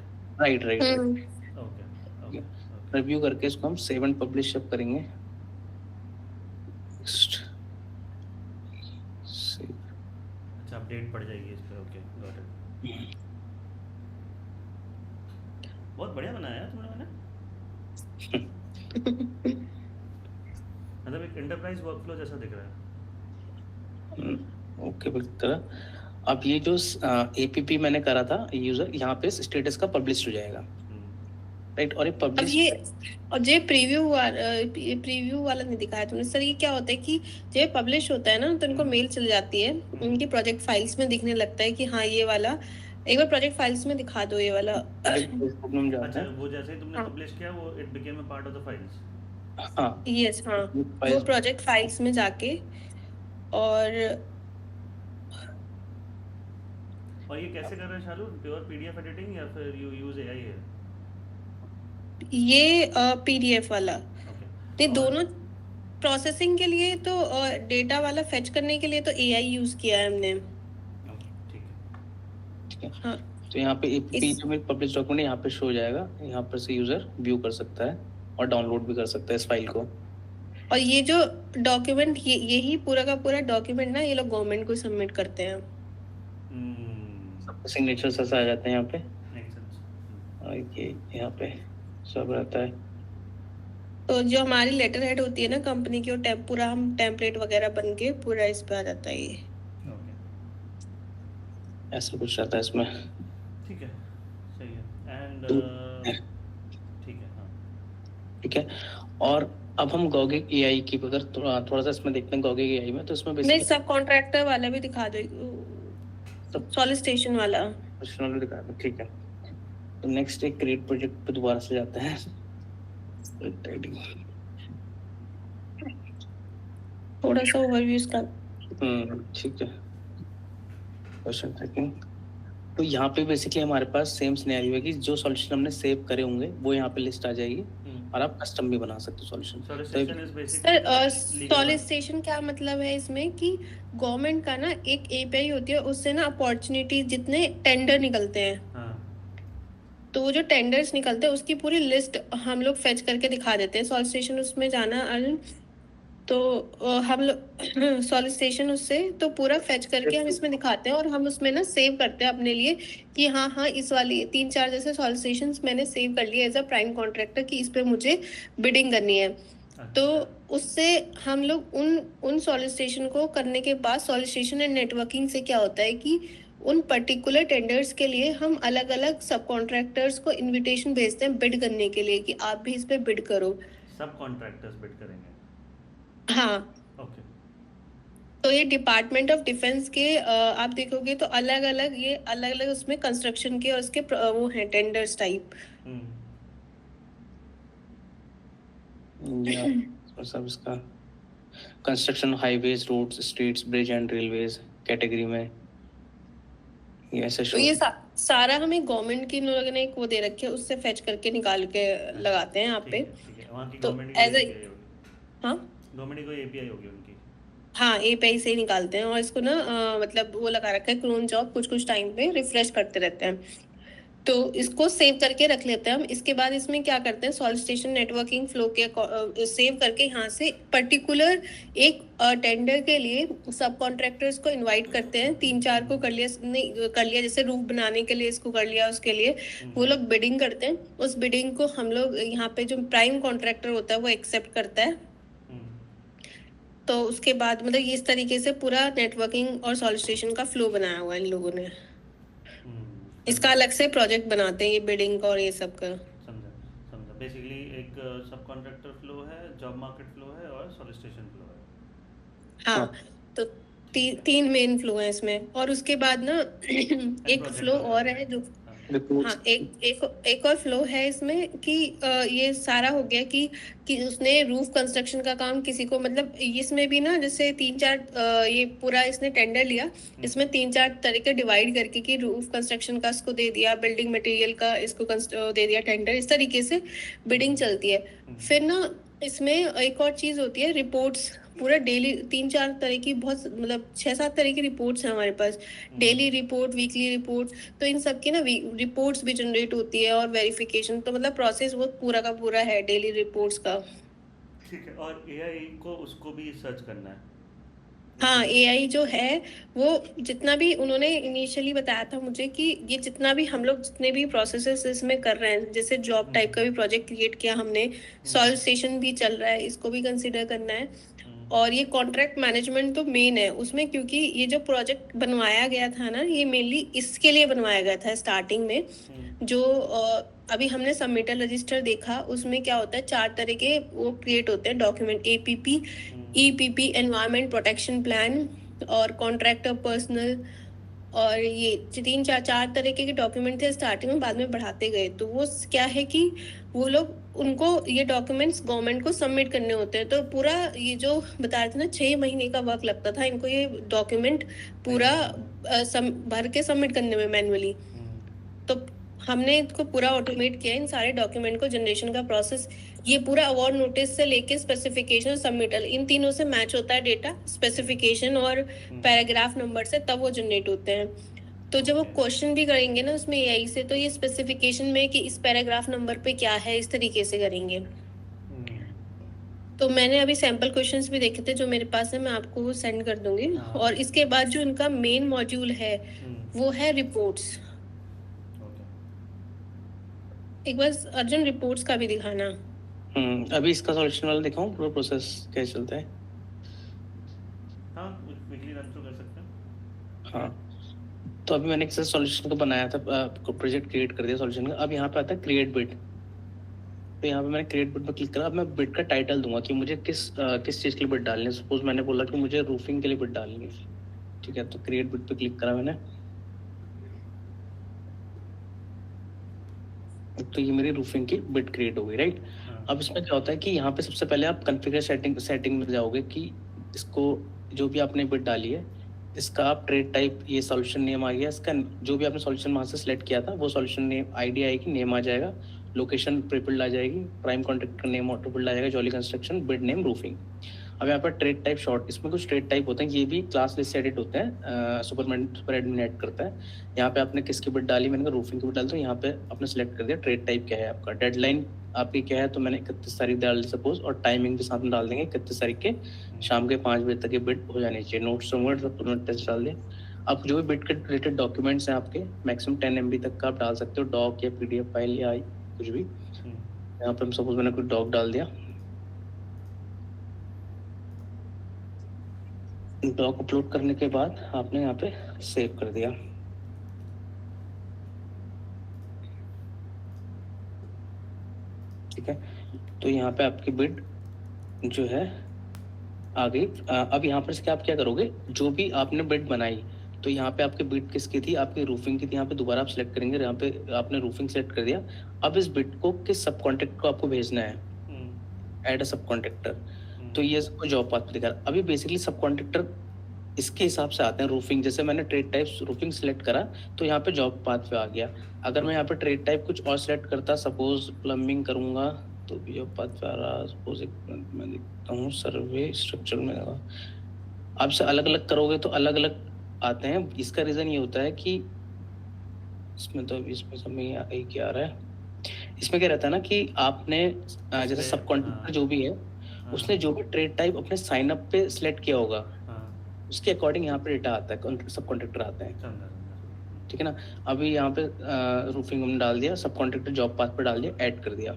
ओके। रिव्यू करके इसको हम सेव एंड पब्लिश अप करेंगे। अच्छा, अपडेट पड़ जाएगी इस पे, ओके, गॉट इट। बहुत बढ़िया बनाया है तुमने, मतलब एक एंटरप्राइज वर्कफ्लो जैसा दिख रहा है। ओके, बिल्कुल। अब ये जो एपीपी मैंने करा था यूजर, यहाँ पे स्टेटस का पब्लिश हो जाएगा, राइट। और अब ये प्रीव्यू वाला नहीं दिखाया तुमने सर। ये क्या होता है कि जब पब्लिश होता है ना, तो इनको मेल चली जाती है, उनकी प्रोजेक्ट फाइल्स में दिखने लगता है कि हाँ ये वाला, एक बार प्रोजेक्ट फाइल्स में दिखा दो ये वाला। अच्छा, वो जैसे ही तुमने पब्लिश किया, वो it became a part of the files. हाँ, यस, हाँ, वो प्रोजेक्ट फाइल्स में जाके, और ये कैसे कर रहे हैं शालू? प्योर पीडीएफ एडिटिंग या फिर यू यूज एआई है? ये पीडीएफ वाला, ओके। ये दोनों प्रोसेसिंग के लिए, तो डेटा वाला फेच करने के लिए तो एआई यूज किया है हमने। ठीक है। हाँ, तो यहाँ पे एपीपी जो मेरे पब्लिश डॉक्यूमेंट यहाँ पे शो हो जाएगा, यहाँ पर से यूजर व्यू कर सकता है और डाउनलोड भी कर सकता है इस फाइल को। और ये जो डॉक्यूमेंट, यही पूरा का पूरा डॉक्यूमेंट ना ये लोग गवर्नमेंट को सबमिट करते हैं। सबके सिग्नेचर्स ऐसा आ जाते हैं यहाँ पे, और ये यहाँ पे सब रहता है। तो जो हमारी लेटर हेड होती है ना कंपनी की, वो पूरा हम टेम्पलेट वगैरह बन के पूरा इस पे आ जाता है ये। ऐसा कुछ रहता है इसमें, ठीक है, सही है। एंड ठीक है। और अब हम गॉगिक एआई की अगर थोड़ा सा इसमें देखते हैं, गॉगिक एआई में, तो इसमें बेसिकली नहीं, सब कॉन्ट्रैक्टर वाला भी दिखा दो, सॉलिसिटेशन वाला दिखा दो, ठीक है। तो नेक्स्ट एक क्रिएट प्रोजेक्ट पे दोबारा से जाते हैं। थोड़ा सा ओवरव्यू इसका। ठीक है। क्वेश्चन ट्रैकिंग, तो यहाँ पे बेसिकली हमारे पास सेम सिनेरियो है कि जो सॉल्यूशन हमने सेव करे होंगे वो यहाँ पे लिस्ट आ जाएगी और आप कस्टम भी बना सकते हो solution. Solicitation is sir basically solicitation क्या मतलब है इसमें कि गवर्नमेंट का ना एक एपीआई होती है, उससे ना अपॉर्चुनिटी जितने टेंडर निकलते हैं, हाँ तो वो जो टेंडर्स निकलते हैं उसकी पूरी लिस्ट हम लोग फेच करके दिखा देते हैं। सॉलिसिटेशन उसमें जाना अर्जुन, तो हम लोग सॉलिसिटेशन उससे तो पूरा फेच करके हम इसमें दिखाते हैं और हम उसमें ना सेव करते हैं अपने लिए कि हाँ हाँ इस वाली 3-4 जैसे सॉलिसिटेशंस मैंने सेव कर लिए एज अ प्राइम कॉन्ट्रैक्टर कि इस पे मुझे बिडिंग करनी है। तो उससे हम लोग उन सॉलिसिटेशन को करने के बाद सॉलिसिटेशन एंड नेटवर्किंग से क्या होता है कि उन पर्टिकुलर टेंडर्स के लिए हम अलग अलग सब कॉन्ट्रैक्टर्स को इनविटेशन भेजते हैं बिड करने के लिए कि आप भी इस पे बिड करो। सब कॉन्ट्रैक्टर्स बिड करेंगे। हाँ, ओके तो ये डिपार्टमेंट ऑफ डिफेंस के आप देखोगे तो अलग अलग उसमें कंस्ट्रक्शन के और उसके वो हैं टेंडर्स टाइप। सब इसका construction highways roads streets bridge and railways category में ये ऐसे तो ये सारा हमें गवर्नमेंट की इन लोगों ने एक वो दे रखी है, उससे फेच करके निकाल के लगाते हैं यहाँ पे। ठीक है वहाँ की तो गवर्नमेंट एज ए हाँ गवर्नमेंट को एपीआई होगी उनकी। हाँ एपीआई से ही निकालते हैं और इसको ना मतलब वो लगा रखा है क्रोन जॉब, कुछ कुछ टाइम पे रिफ्रेश करते रहते हैं। तो इसको सेव करके रख लेते हैं हम। इसके बाद इसमें क्या करते हैं सॉलिसिटेशन नेटवर्किंग फ्लो के सेव करके यहाँ से पर्टिकुलर एक टेंडर के लिए सब कॉन्ट्रैक्टर्स को इनवाइट करते हैं। 3-4 को कर लिया, नहीं कर लिया, जैसे रूफ बनाने के लिए इसको कर लिया, उसके लिए वो लोग बिडिंग करते हैं। उस बिडिंग को हम लोग यहाँ पे जो प्राइम कॉन्ट्रैक्टर होता है वो एक्सेप्ट करता है। तो उसके बाद मतलब इस तरीके से पूरा नेटवर्किंग और सॉलिसिटेशन का फ्लो बनाया हुआ है इन लोगों ने। इसका अलग से प्रोजेक्ट बनाते हैं ये बिडिंग और ये सब का। समझा बेसिकली एक सब कॉन्ट्रैक्टर फ्लो है, जॉब मार्केट फ्लो है और सॉलिसिटेशन फ्लो है। हाँ, तो तीन मेन फ्लो है इसमें। और उसके बाद ना एक फ्लो और है जो हाँ एक और फ्लो है इसमें कि ये सारा हो गया कि उसने रूफ कंस्ट्रक्शन का काम किसी को, मतलब इसमें भी ना जैसे 3-4 ये पूरा इसने टेंडर लिया, इसमें 3-4 तरीके डिवाइड करके कि रूफ कंस्ट्रक्शन का इसको दे दिया, बिल्डिंग मटेरियल का इसको दे दिया टेंडर, इस तरीके से बिडिंग चलती है। फिर ना इसमें एक और चीज होती है रिपोर्ट्स, पूरा डेली 3-4 तरह की, बहुत मतलब 6-7 तरह की रिपोर्ट्स हैं हमारे पास, डेली रिपोर्ट, वीकली रिपोर्ट। तो इन सब की ना रिपोर्ट्स भी जनरेट होती है और वेरिफिकेशन, तो मतलब प्रोसेस वो पूरा का पूरा है डेली रिपोर्ट्स का। ठीक है, और एआई को उसको भी सर्च करना है। हाँ, एआई जो है वो जितना भी उन्होंने इनिशियली बताया था मुझे कि ये जितना भी हम लोग जितने भी प्रोसेसेस इसमें कर रहे हैं, जैसे जॉब टाइप का भी प्रोजेक्ट क्रिएट किया हमने, सॉलिसिटेशन भी चल रहा है, इसको भी कंसिडर करना है। और ये कॉन्ट्रैक्ट मैनेजमेंट तो मेन है उसमें, क्योंकि ये जो प्रोजेक्ट बनवाया गया था ना ये मेनली इसके लिए बनवाया गया था स्टार्टिंग में। जो अभी हमने सबमिटल रजिस्टर देखा उसमें क्या होता है, 4 तरह के वो क्रिएट होते हैं document, APP, EPP environment protection plan और कॉन्ट्रैक्टर पर्सनल, और ये 3-4 तरीके के डॉक्यूमेंट थे स्टार्टिंग में, बाद में बढ़ाते गए। तो वो क्या है कि वो लोग उनको ये डॉक्यूमेंट्स गवर्नमेंट को सबमिट करने होते हैं। तो पूरा ये जो बता रहे थे ना 6 महीने का वर्क लगता था इनको ये डॉक्यूमेंट पूरा भर के सबमिट करने में मैनुअली। तो हमने इसको पूरा ऑटोमेट किया, इन सारे डॉक्यूमेंट को जनरेशन का प्रोसेस। ये पूरा अवार्ड नोटिस से लेके स्पेसिफिकेशन सबमिटल, इन तीनों से मैच होता है डेटा, स्पेसिफिकेशन और पैराग्राफ नंबर से, तब वो जनरेट होते हैं। तो जब वो क्वेश्चन भी करेंगे ना उसमें एआई से, तो ये स्पेसिफिकेशन में कि इस पैराग्राफ नंबर पे क्या है, इस तरीके से करेंगे। तो मैंने अभी सैंपल क्वेश्चंस भी देखे थे जो मेरे पास है, मैं आपको वो सेंड कर दूंगी। और इसके बाद जो इनका मेन मॉड्यूल है वो है रिपोर्ट्स। एक बार अर्जुन रिपोर्ट्स का भी दिखाना। अभी इसका सॉल्यूशन वाला दिखाऊं पूरा प्रोसेस कैसे चलता है? हाँ, क्विकली रन थ्रू कर सकते हैं। हाँ, तो अभी मैंने एक सॉल्यूशन को बनाया था, प्रोजेक्ट क्रिएट कर दिया सॉल्यूशन का। अब यहाँ पे आता है क्रिएट बिड। तो यहाँ पे मैंने क्रिएट बिड पर क्लिक करा। अब मैं बिड का टाइटल दूंगा कि मुझे किस चीज़ के लिए बिड डालनी है। सपोज मैंने बोला कि मुझे रूफिंग के लिए बिड डालनी है, ठीक है। तो क्रिएट बिड पे क्लिक करा मैंने, तो ये मेरी रूफिंग की बिड क्रिएट हो गई, राइट। अब इसमें क्या होता है कि यहाँ पे सबसे पहले आप कॉन्फ़िगर सेटिंग में जाओगे कि इसको जो भी आपने बिट डाली है इसका आप ट्रेड टाइप, ये सॉल्यूशन नेम आ गया, इसका जो भी आपने सॉल्यूशन वहाँ से सिलेक्ट किया था वो सॉल्यूशन नेम आईडी आएगी, नेम आ जाएगा, लोकेशन प्रीफिल्ड आ जाएगी, प्राइम कॉन्ट्रैक्टर नेम ऑटोफिल्ड आ जाएगा, jolly construction, bid name roofing. अब यहाँ पर ट्रेड टाइप शॉर्ट, इसमें कुछ ट्रेड टाइप होते हैं, ये भी क्लास लिस्ट से एडिट होते हैं, सुपर एडमिन ऐड करता है। यहाँ पे आपने किसकी बिट डाली, मैंने कहा रूफिंग की बिट डाल दो, यहाँ पे आपने सेलेक्ट कर दिया ट्रेड टाइप क्या है आपका, डेडलाइन आपकी क्या है, तो मैंने 31 तारीख डाल दी सपोज, और टाइमिंग के साथ में डाल देंगे 31 तारीख के शाम के 5 बजे तक ये बिट हो जानी चाहिए। नोट्स टेस्ट डाल दिए। अब जो भी बिट के रिलेटेड डॉक्यूमेंट्स हैं आपके, मैक्सिमम 10 MB तक का आप डाल सकते हो, डॉक या PDF फाइल या कुछ भी। यहाँ पे हम सपोज मैंने कोई डॉक डाल दिया, डॉक अपलोड करने के बाद आपने यहाँ पे सेव कर दिया। ठीक है, तो यहाँ पे आपकी बिट जो है आ गई। अब यहाँ पर से आप क्या करोगे, जो भी आपने बिट बनाई, तो यहाँ पे आपकी बिट किसकी थी, आपकी रूफिंग की थी। यहाँ पे दोबारा आप सिलेक्ट करेंगे, यहाँ पे आपने रूफिंग सेलेक्ट कर दिया। अब इस बिट को किस सब कॉन्ट्रैक्ट को आपको भेजना है, ऐड अ सब कॉन्ट्रैक्टर, तो ये सबको जॉब पाथ पे दिखा। अभी बेसिकली सब कॉन्ट्रैक्टर इसके हिसाब से आते हैं रूफिंग, जैसे मैंने ट्रेड टाइप रूफिंग सेलेक्ट करा तो यहाँ पे जॉब पाथ पे आ गया। अगर मैं यहाँ पे ट्रेड टाइप कुछ और सेलेक्ट करता, सपोज प्लम्बिंग करूंगा तो भी जॉब पाथ पे आ रहा। सपोज एक मिनट मैं देखता हूँ सर्वे स्ट्रक्चर में, आप से अलग अलग करोगे तो अलग अलग आते हैं। इसका रीजन ये होता है कि इसमें तो इसमें सब में यही क्या आ रहा है, इसमें क्या रहता है ना कि आपने जैसे सब कॉन्ट्रैक्टर जो भी है उसने जो भी ट्रेड टाइप अपने साइन अप पे सिलेक्ट किया होगा उसके अकॉर्डिंग यहाँ पे डेटा आता है, सब कॉन्ट्रैक्टर आते हैं। ठीक है ना, अभी यहाँ पे रूफिंग हमने डाल दिया, सब कॉन्ट्रैक्टर जॉब पाथ पे डाल दिया, ऐड कर दिया।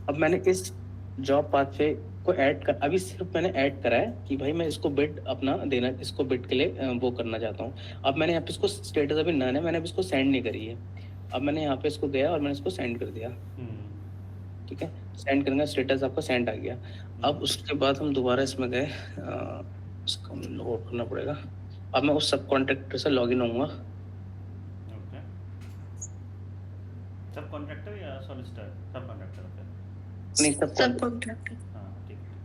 अब मैंने इस जॉब पाथ पे को ऐड कर, अभी सिर्फ मैंने ऐड करा है कि भाई मैं इसको बिड अपना देना, इसको बिड के लिए वो करना चाहता हूँ। अब मैंने यहाँ पे इसको स्टेटस अभी नन है, मैंने अभी इसको सेंड नहीं करी है। अब मैंने यहाँ पे इसको गया और मैंने इसको सेंड कर दिया। ठीक है, सेंड करने का स्टेटस आपका सेंड आ गया। अब उसके बाद हम दोबारा इसमें गए, इसको लॉग आउट करना पड़ेगा। अब मैं उस सब कॉन्ट्रैक्टर से लॉग इन होऊंगा। सब कॉन्ट्रैक्टर या सॉलिसिटर? सब कॉन्ट्रैक्टर होता है। नहीं, सब कॉन्ट्रैक्टर। हाँ ठीक है।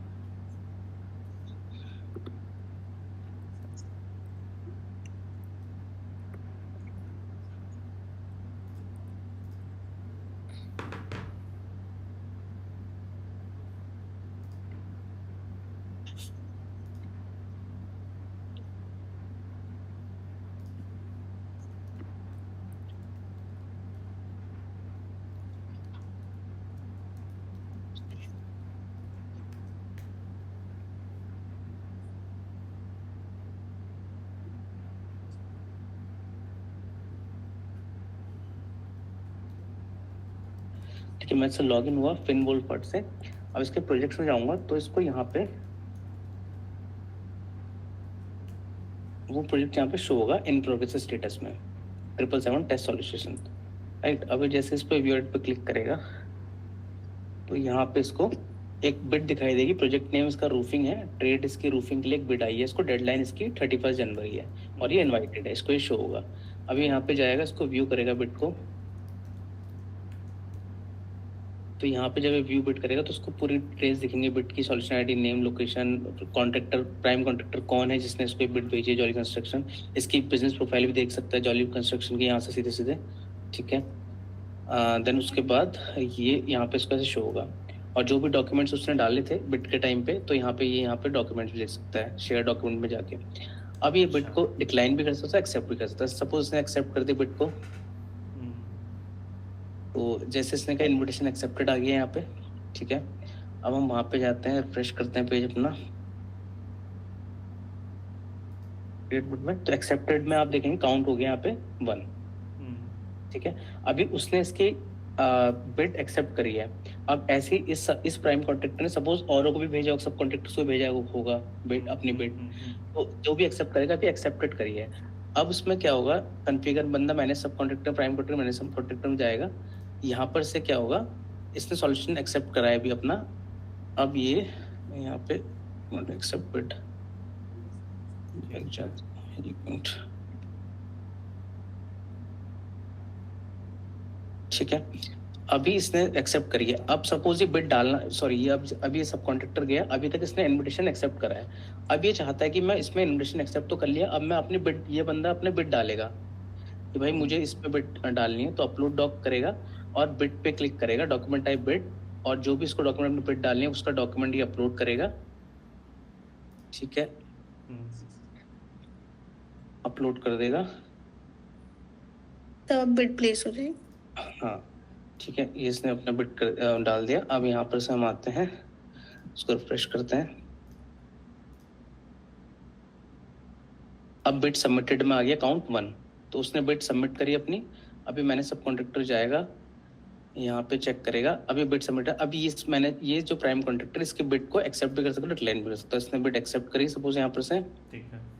ठीक है, मैं इससे लॉग इन हुआ फिनवोल्फर्ट से। अब इसके प्रोजेक्ट्स में जाऊंगा तो इसको यहाँ पे वो प्रोजेक्ट यहाँ पे शो होगा इन प्रोग्रेस स्टेटस में, 777 टेस्ट सॉल्यूशन। राइट, अभी जैसे इस पे व्यू पे क्लिक करेगा तो यहाँ पे इसको एक बिड दिखाई देगी, प्रोजेक्ट नेम इसका रूफिंग है, ट्रेड इसकी रूफिंग के लिए एक बिड आई है, इसको डेडलाइन इसकी 31 जनवरी है और ये इनवाइटेड है, इसको ये शो होगा। अभी यहाँ पे जाएगा, इसको व्यू करेगा बिड को, तो यहाँ पे जब व्यू बिट करेगा तो उसको पूरी ट्रेस दिखेंगे बिट की, solution ID, name, location, contractor, prime contractor कौन है जिसने इसको बिट भेजी है, जॉली कंस्ट्रक्शन। इसकी बिजनेस प्रोफाइल भी देख सकता है जॉली कंस्ट्रक्शन की यहाँ से सीधे सीधे। ठीक है, देन उसके बाद ये यहाँ पे इसको ऐसे शो होगा, और जो भी डॉक्यूमेंट्स उसने डाले थे बिट के टाइम पे, तो यहाँ पे ये यहाँ पे डॉक्यूमेंट्स भी देख सकता है शेयर डॉक्यूमेंट में जाके। अब ये बिट को डिक्लाइन भी कर सकता है, एक्सेप्ट भी कर सकता है। सपोज इसने एक्सेप्ट कर दिया बिट को, तो जैसे इसने कहा इनविटेशन एक्सेप्टेड आ गया यहाँ पे। ठीक है, अब हम वहाँ पे जाते हैं, रिफ्रेश करते हैं पेज अपना क्रिएट में, तो एक्सेप्टेड में आप देखेंगे काउंट हो गया यहाँ पे 1। ठीक है, अभी उसने इसकी बिट एक्सेप्ट करी है। अब ऐसे ही इस प्राइम कॉन्ट्रैक्टर ने सपोज औरों को भी भेजा होगा, सब कॉन्ट्रैक्टर्स को भेजा होगा बिट, अपनी बिट, तो जो भी एक्सेप्ट करेगा अभी एक्सेप्टेड करी है। अब उसमें क्या होगा, कॉन्फ़िगर बंदा मैंने सब कॉन्ट्रैक्टर, प्राइम कॉन्ट्रैक्टर मैंने सब कॉन्ट्रैक्टर में जाएगा। यहाँ पर से क्या होगा, इसने सॉल्यूशन एक्सेप्ट करा है अभी अपना। अब ये यहाँ पे एक्सेप्ट बिट, ठीक है, अभी इसने एक्सेप्ट करी है। अब सपोज ये बिड डालना, सॉरी, ये अब अभी ये सब कॉन्ट्रैक्टर गया, अभी तक इसने इनविटेशन एक्सेप्ट करा है। अब ये चाहता है कि मैं इसमें इनविटेशन एक्सेप्ट तो कर लिया, अब मैं अपनी बिड, ये बंदा अपने बिड डालेगा कि भाई मुझे इस पे बिड डालनी है, तो अपलोड डॉक करेगा और बिड पे क्लिक करेगा, डॉक्यूमेंट टाइप बिड, और जो भी इसको डॉक्यूमेंट में बिड डालनी है उसका डॉक्यूमेंट ये अपलोड करेगा। ठीक है, अपलोड कर देगा। तो अब बिड प्लेस हो जाएगी। हाँ ठीक है, ये इसने अपना बिड डाल दिया। अब यहाँ पर से हम आते हैं, उसको रिफ्रेश करते हैं। अब बिड सबमिटेड में आ गया काउंट 1, तो उसने बिड सबमिट करी अपनी। अभी मैंने सब कॉन्ट्रैक्टर जाएगा, यहाँ पे चेक करेगा, अभी बिड सबमिट है। अभी मैंने ये जो प्राइम कॉन्ट्रैक्टर इसके बिड को एक्सेप्ट भी कर सकता है, डिक्लाइन भी कर सकता है। इसने बिड एक्सेप्ट करी सपोज यहाँ पर से, ठीक है।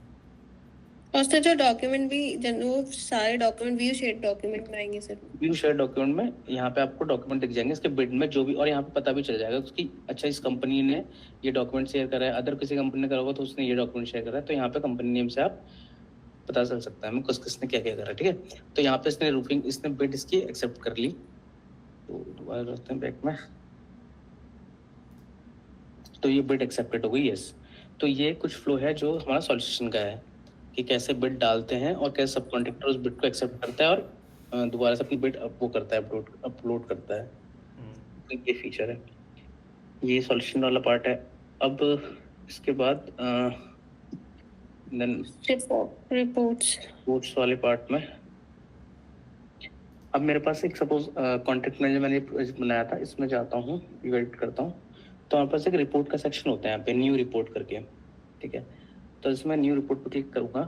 और उसने जो डॉक्यूमेंट भी वो सारे डॉक्यूमेंट व्यू शेयर डॉक्यूमेंट में आएंगे सर। व्यू शेयर डॉक्यूमेंट में यहाँ पे आपको डॉक्यूमेंट दिख जाएंगे इसके बिड में जो भी, और यहाँ पे पता भी चल जाएगा उसकी, अच्छा इस कंपनी ने ये डॉक्यूमेंट शेयर करा है, अदर किसी कंपनी ने करा होगा तो उसने ये डॉक्यूमेंट शेयर करा है, तो यहाँ पे कंपनी नेम से आप पता चल सकता है हमें किसने क्या क्या करा है। ठीक है, तो यहाँ पे इसने रूफिंग, इसने बिड इसकी एक्सेप्ट कर ली। तो दोबारा करते हैं बैक में, तो ये बिड एक्सेप्टेड हो गई, यस। तो ये कुछ फ्लो है जो हमारा सॉल्यूशन का है कि कैसे बिड डालते हैं और कैसे सब कॉन्ट्रैक्टर उस बिड को एक्सेप्ट करता है और दोबारा से अपनी बिड वो करता है, अपलोड करता है। तो ये फीचर है, ये सॉल्यूशन वाला पार्ट है। अब इसके बाद देन रिपोर्ट्स वाले पार्ट में अब मेरे पास एक सपोज कॉन्ट्रैक्ट मैनेजर मैंने बनाया था, इसमें जाता हूँ, एडिट करता हूँ, तो हमारे पास एक रिपोर्ट का सेक्शन होता है यहाँ पे, न्यू रिपोर्ट करके। ठीक है, तो इसमें न्यू रिपोर्ट पर क्लिक करूँगा।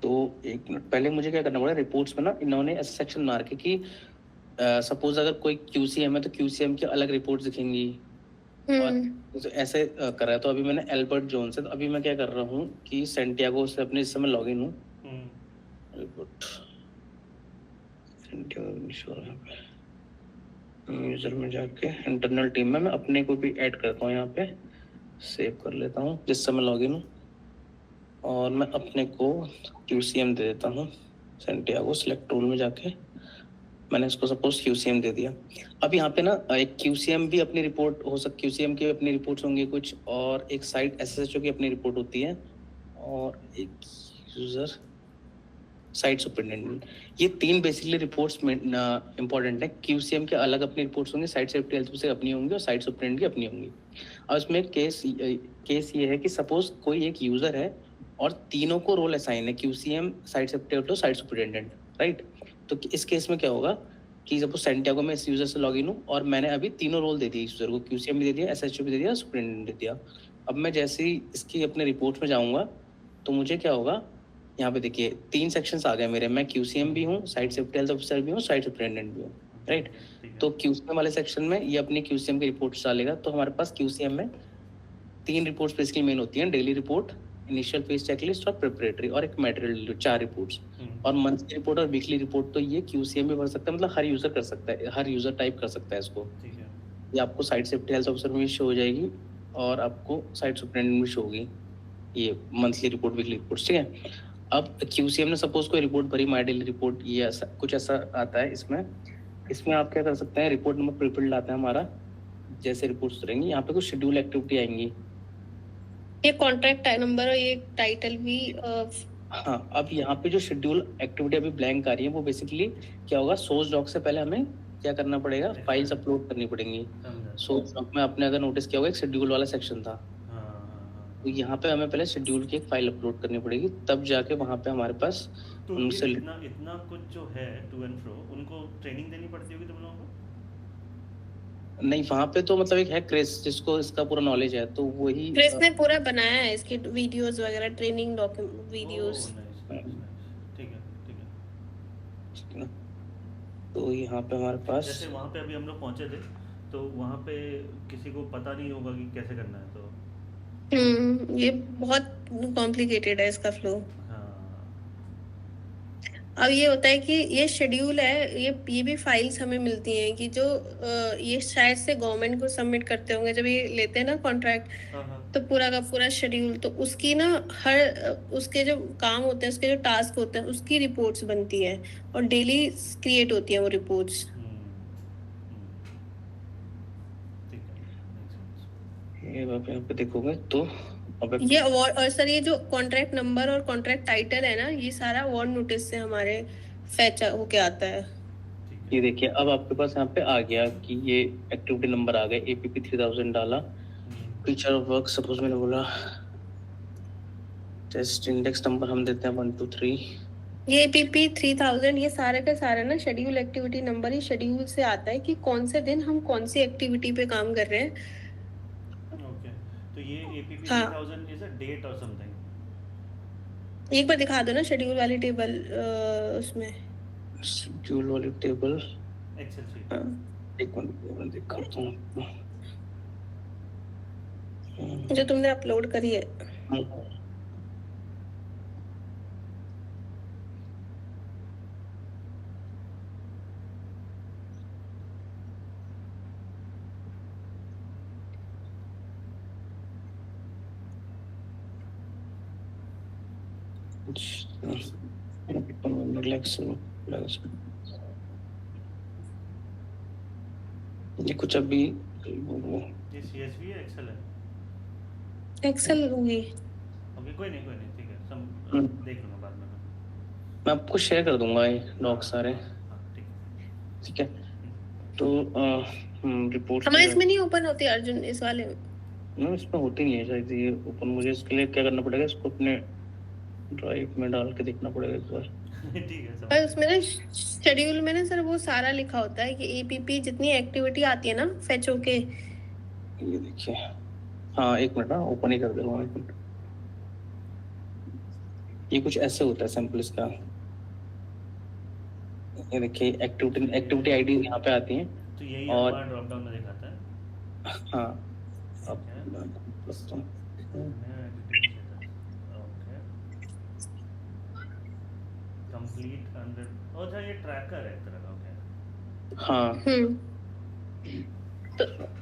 तो एक मिनट पहले मुझे क्या करना पड़ेगा, रिपोर्ट्स में ना इन्होंने ऐसा सेक्शन बना रखे कि सपोज अगर कोई QCM है तो QCM की अलग रिपोर्ट्स दिखेंगी, और तो ऐसे कर रहा है। तो अभी मैंने एल्बर्ट जोन से, तो अभी मैं क्या कर रहा हूँ कि सैंटियागो से अपने इस समय लॉग इन हूँ, एल्बर्ट यूजर में जाके इंटरनल टीम में मैं अपने को भी ऐड करता हूँ, यहाँ पे सेव कर लेता हूँ जिस समय लॉग इन हूँ, और मैं अपने को QCM दे देता हूँ। सैंटियागो सिलेक्ट टूल में जाके मैंने इसको सपोज QCM दे दिया। अब यहाँ पे ना एक QCM भी अपनी रिपोर्ट हो सकती, QCM की अपनी रिपोर्ट्स होंगी कुछ, और एक साइट SSHO की अपनी रिपोर्ट होती है, और एक यूजर साइट सुपरिटेंडेंट। ये 3 बेसिकली रिपोर्ट्स में इंपॉर्टेंट है। QCM के अलग अपनी रिपोर्ट्स होंगी, साइट सेफ्टी हेल्थ से अपनी होंगी, और साइट सुपरिटेंडेंट की अपनी होंगी। अब इसमें केस ये है कि सपोज कोई एक यूजर है और तीनों को रोल असाइन है, QCM, साइट सेफ्टी हेल्थ और साइट सुपरिटेंडेंट, राइट। तो इस केस में क्या होगा कि सपोज सैंटियागो में इस यूजर से लॉगिन हूँ और मैंने अभी तीनों रोल दे दिए यूजर को, QCM भी दे दिया, SHO भी दे दिया, सुपरिटेंडेंट दे दिया। अब मैं जैसे ही इसकी अपने रिपोर्ट में जाऊँगा तो मुझे क्या होगा, यहाँ पे देखिए 3 सेक्शंस आ गए मेरे, मैं QCM भी हूँ, साइट सेफ्टी हेल्थ ऑफिसर भी हूँ, साइट सुपरिटेंडेंट भी हूँ, राइट। तो QCM वाले सेक्शन में ये अपनी QCM की रिपोर्ट्स डालेगा। तो हमारे पास QCM में 3 रिपोर्ट्स बेसिकली मेन होती हैं, daily report, initial phase checklist और प्रिपरेटरी, और एक मटेरियल, 4 रिपोर्ट्स। और मंथली रिपोर्ट और वीकली रिपोर्ट तो ये QCM भी भर सकता है, मतलब हर यूजर कर सकता है, हर यूजर टाइप कर सकता है इसको। ये आपको साइट सेफ्टी हेल्थ ऑफिसर में भी शो हो जाएगी और आपको साइट सुपरिटेंडेंट में शो होगी, ये मंथली रिपोर्ट, वीकली रिपोर्ट। ठीक है, अब QCM ने सपोज कोई रिपोर्ट भरी, माई डेली रिपोर्ट, ये ऐसा कुछ ऐसा आता है। इसमें आप क्या कर सकते हैं, रिपोर्ट नंबर प्रीफिल्ड आता है हमारा, जैसे रिपोर्ट्स रहेंगी यहाँ पे कुछ शेड्यूल एक्टिविटी आएंगी, ये कॉन्ट्रैक्ट नंबर और ये टाइटल भी हाँ। अब यहाँ पे जो शेड्यूल एक्टिविटी अभी ब्लैंक आ रही है वो बेसिकली क्या होगा, सोर्स डॉक से पहले हमें क्या करना पड़ेगा, फाइल्स अपलोड करनी पड़ेंगी। सोर्स डॉक में आपने अगर नोटिस किया होगा एक शेड्यूल वाला सेक्शन था, तो यहाँ पे हमें पहले शेड्यूल की एक फाइल अपलोड करनी पड़ेगी, तब जाके वहाँ पे हमारे पास तो उनसे इतना कुछ जो है टू एंड फ्रो, उनको ट्रेनिंग देनी पड़ती होगी तुम लोगों को? नहीं, वहाँ पे तो मतलब एक है क्रिस जिसको इसका पूरा नॉलेज है, तो वही क्रिस ने पूरा बनाया है इसके वीडियोस वगैरह, ट्रेनिंग डॉक्यूमेंट वीडियोस। ठीक है। तो यहाँ पे हमारे पास जैसे वहाँ पे अभी हम लोग पहुँचे थे, तो वहाँ पे किसी को पता नहीं होगा कि कैसे करना है, तो ये बहुत कॉम्प्लिकेटेड है इसका फ्लो। अब ये होता है कि ये शेड्यूल है, ये भी फाइल्स हमें मिलती हैं कि जो ये शायद से गवर्नमेंट को सबमिट करते होंगे जब ये लेते हैं ना कॉन्ट्रैक्ट, तो पूरा का पूरा शेड्यूल, तो उसकी ना हर उसके जो काम होते हैं, उसके जो टास्क होते हैं, उसकी रिपोर्ट्स बनती हैं और डेली क्रिएट होती हैं वो रिपोर्ट्स। ठीक है, makes sense. ये आप यहाँ पे देखोगे तो अब ये अवार्ड, और सर ये जो कॉन्ट्रैक्ट नंबर और कॉन्ट्रैक्ट टाइटल है ना, ये सारा अवार्ड नोटिस से हमारे फैच होके आता है। ठीक है. ये देखिए अब आपके पास यहाँ पे आ गया कि ये एक्टिविटी नंबर आ गया, APP 3000 डाला, फीचर ऑफ वर्क सपोज मैंने बोला, टेस्ट इंडेक्स नंबर हम देते हैं 1 2 3। ये APP 3000 ये सारे का सारा ना शेड्यूल एक्टिविटी नंबर ही शेड्यूल से आता है कि कौन से दिन हम कौन सी एक्टिविटी पे काम कर रहे हैं। ओके, तो ये APP हाँ। 3000 इज अ डेट और समथिंग. एक बार दिखा दो ना शेड्यूल वाली टेबल, उसमें शेड्यूल वाली टेबल, एक्सेल शीट. हाँ, एक मिनट दिखाता हूँ आपको। जो तुमने अपलोड करी है। ये कुछ अभी ये CSV है, एक्सेल है. एक्सेल होगी। ओके, कोई नहीं, ठीक है, देख लूँगा बाद में. मैं आपको शेयर कर दूंगा ये डॉक सारे, हाँ, ठीक है. ठीक है। तो रिपोर्ट हमारे इसमें नहीं ओपन होती अर्जुन, इस वाले में। इसमें होती नहीं है शायद ये ओपन। मुझे इसके लिए क्या करना पड़ेगा, इसको अपने ड्राइव में डाल के देखना पड़ेगा एक बार। ठीक है, समझ. पर उसमें ना शेड्यूल में ना सर वो सारा लिखा होता है कि APP जितनी एक्टिविटी आती है ना फेच होके। ये देखिए, हाँ एक मिनट, हाँ ओपन ही कर दे रहा हूँ, एक मिनट। ये कुछ ऐसे होता है सैंपल इसका। ये देखिए एक्टिविटी आईडी यहाँ पे आती है। तो यही और हमारा ड्रॉप डाउन में दिखाता है. हाँ ठीक है. Okay, complete 100. अच्छा, ये ट्रैकर है एक तरह का. ओके. हाँ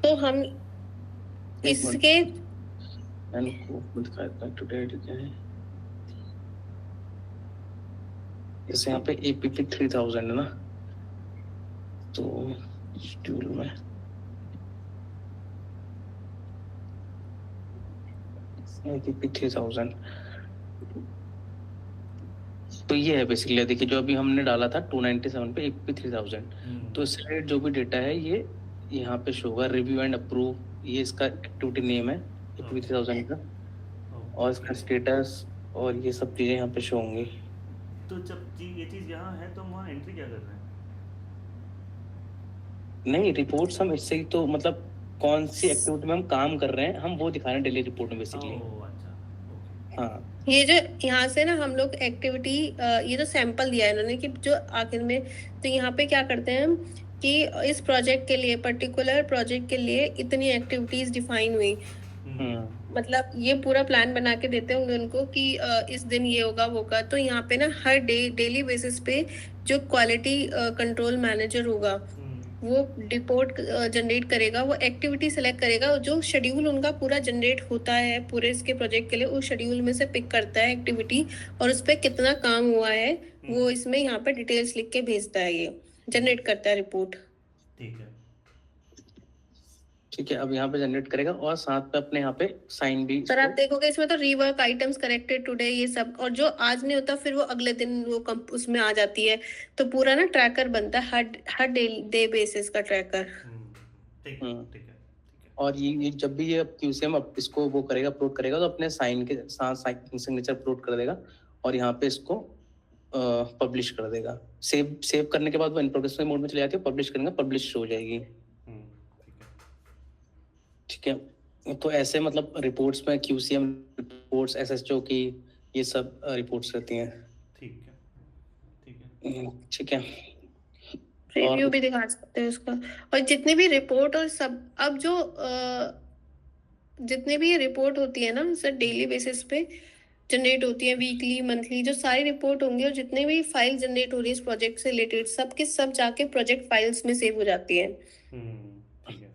तो हम एक मिनट, इसके दिखाता है एक्टिविटी आईडी क्या है। जैसे यहाँ पे APP 3000 है ना, तो शेड्यूल में APP 3000 तो ये है बेसिकली। देखिए जो अभी हमने डाला था 297 पे APP 3000, तो इस रिलेटेड जो भी डेटा है ये यहाँ पे शो होगा। रिव्यू एंड अप्रूव, ये इसका एक्टिविटी नेम है APP 3000 का, और इसका स्टेटस और ये सब चीजें यहाँ पे शो होंगी। तो जब ये चीज़ यहाँ है तो हम वहाँ एंट्री क्या कर रहे हैं? नहीं, रिपोर्ट्स हम इससे ही तो मतलब कौन सी एक्टिविटी में हम काम कर रहे हैं हम वो दिखा रहे हैं डेली रिपोर्ट में बेसिकली। ओह अच्छा, ओके. हाँ, ये जो यहाँ से ना हम लोग एक्टिविटी, ये जो सैंपल दिया है इन्होंने कि जो आखिर में, तो यहाँ पे क्या करते हैं हम कि इस प्रोजेक्ट के लिए, पर्टिकुलर प्रोजेक्ट के लिए इतनी एक्टिविटीज डिफाइन हुई, मतलब ये पूरा प्लान बना के देते होंगे उनको कि इस दिन ये होगा वो होगा। तो यहाँ पे ना हर डेली बेसिस पे जो क्वालिटी कंट्रोल मैनेजर होगा वो रिपोर्ट जनरेट करेगा, वो एक्टिविटी सेलेक्ट करेगा, जो शेड्यूल उनका पूरा जनरेट होता है पूरे इसके प्रोजेक्ट के लिए, उस शेड्यूल में से पिक करता है एक्टिविटी और उस पर कितना काम हुआ है वो इसमें यहाँ पे डिटेल्स लिख के भेजता है, ये जनरेट करता है रिपोर्ट। ठीक है, ठीक है। अब यहाँ पे जनरेट करेगा और साथ पे अपने यहाँ पे साइन भी। सर आप देखोगे इसमें तो रीवर्क आइटम्स करेक्टेड टुडे ये सब, और जो आज नहीं होता फिर वो अगले दिन वो उसमें आ जाती है, तो पूरा ना ट्रैकर बनता है, हर डे बेसिस का ट्रैकर। ठीक है, ठीक है. और ये जब भी ये QCM इसको वो करेगा, अपलोड करेगा, तो अपने साइन के साथ सिग्नेचर अपलोड कर देगा और यहाँ पे इसको पब्लिश कर देगा। सेव करने के बाद वो इन प्रोग्रेस मोड में चली जाती है, पब्लिश करेंगे, पब्लिश हो जाएगी। ठीक है। तो ऐसे मतलब रिपोर्ट्स में QCM रिपोर्ट्स, SHO की ये सब रिपोर्ट्स रहती हैं। ठीक है, ठीक है. ठीक है, रिव्यू भी दिखा सकते हैं उसका, और जितनी भी रिपोर्ट और सब, अब जो जितनी भी रिपोर्ट होती है ना सर डेली बेसिस पे जनरेट होती है, वीकली मंथली जो सारी रिपोर्ट होंगी और जितने भी फाइल जनरेट हो रही है इस प्रोजेक्ट से रिलेटेड, सब के सब जाके प्रोजेक्ट फाइल्स में सेव हो जाती है। ठीक है.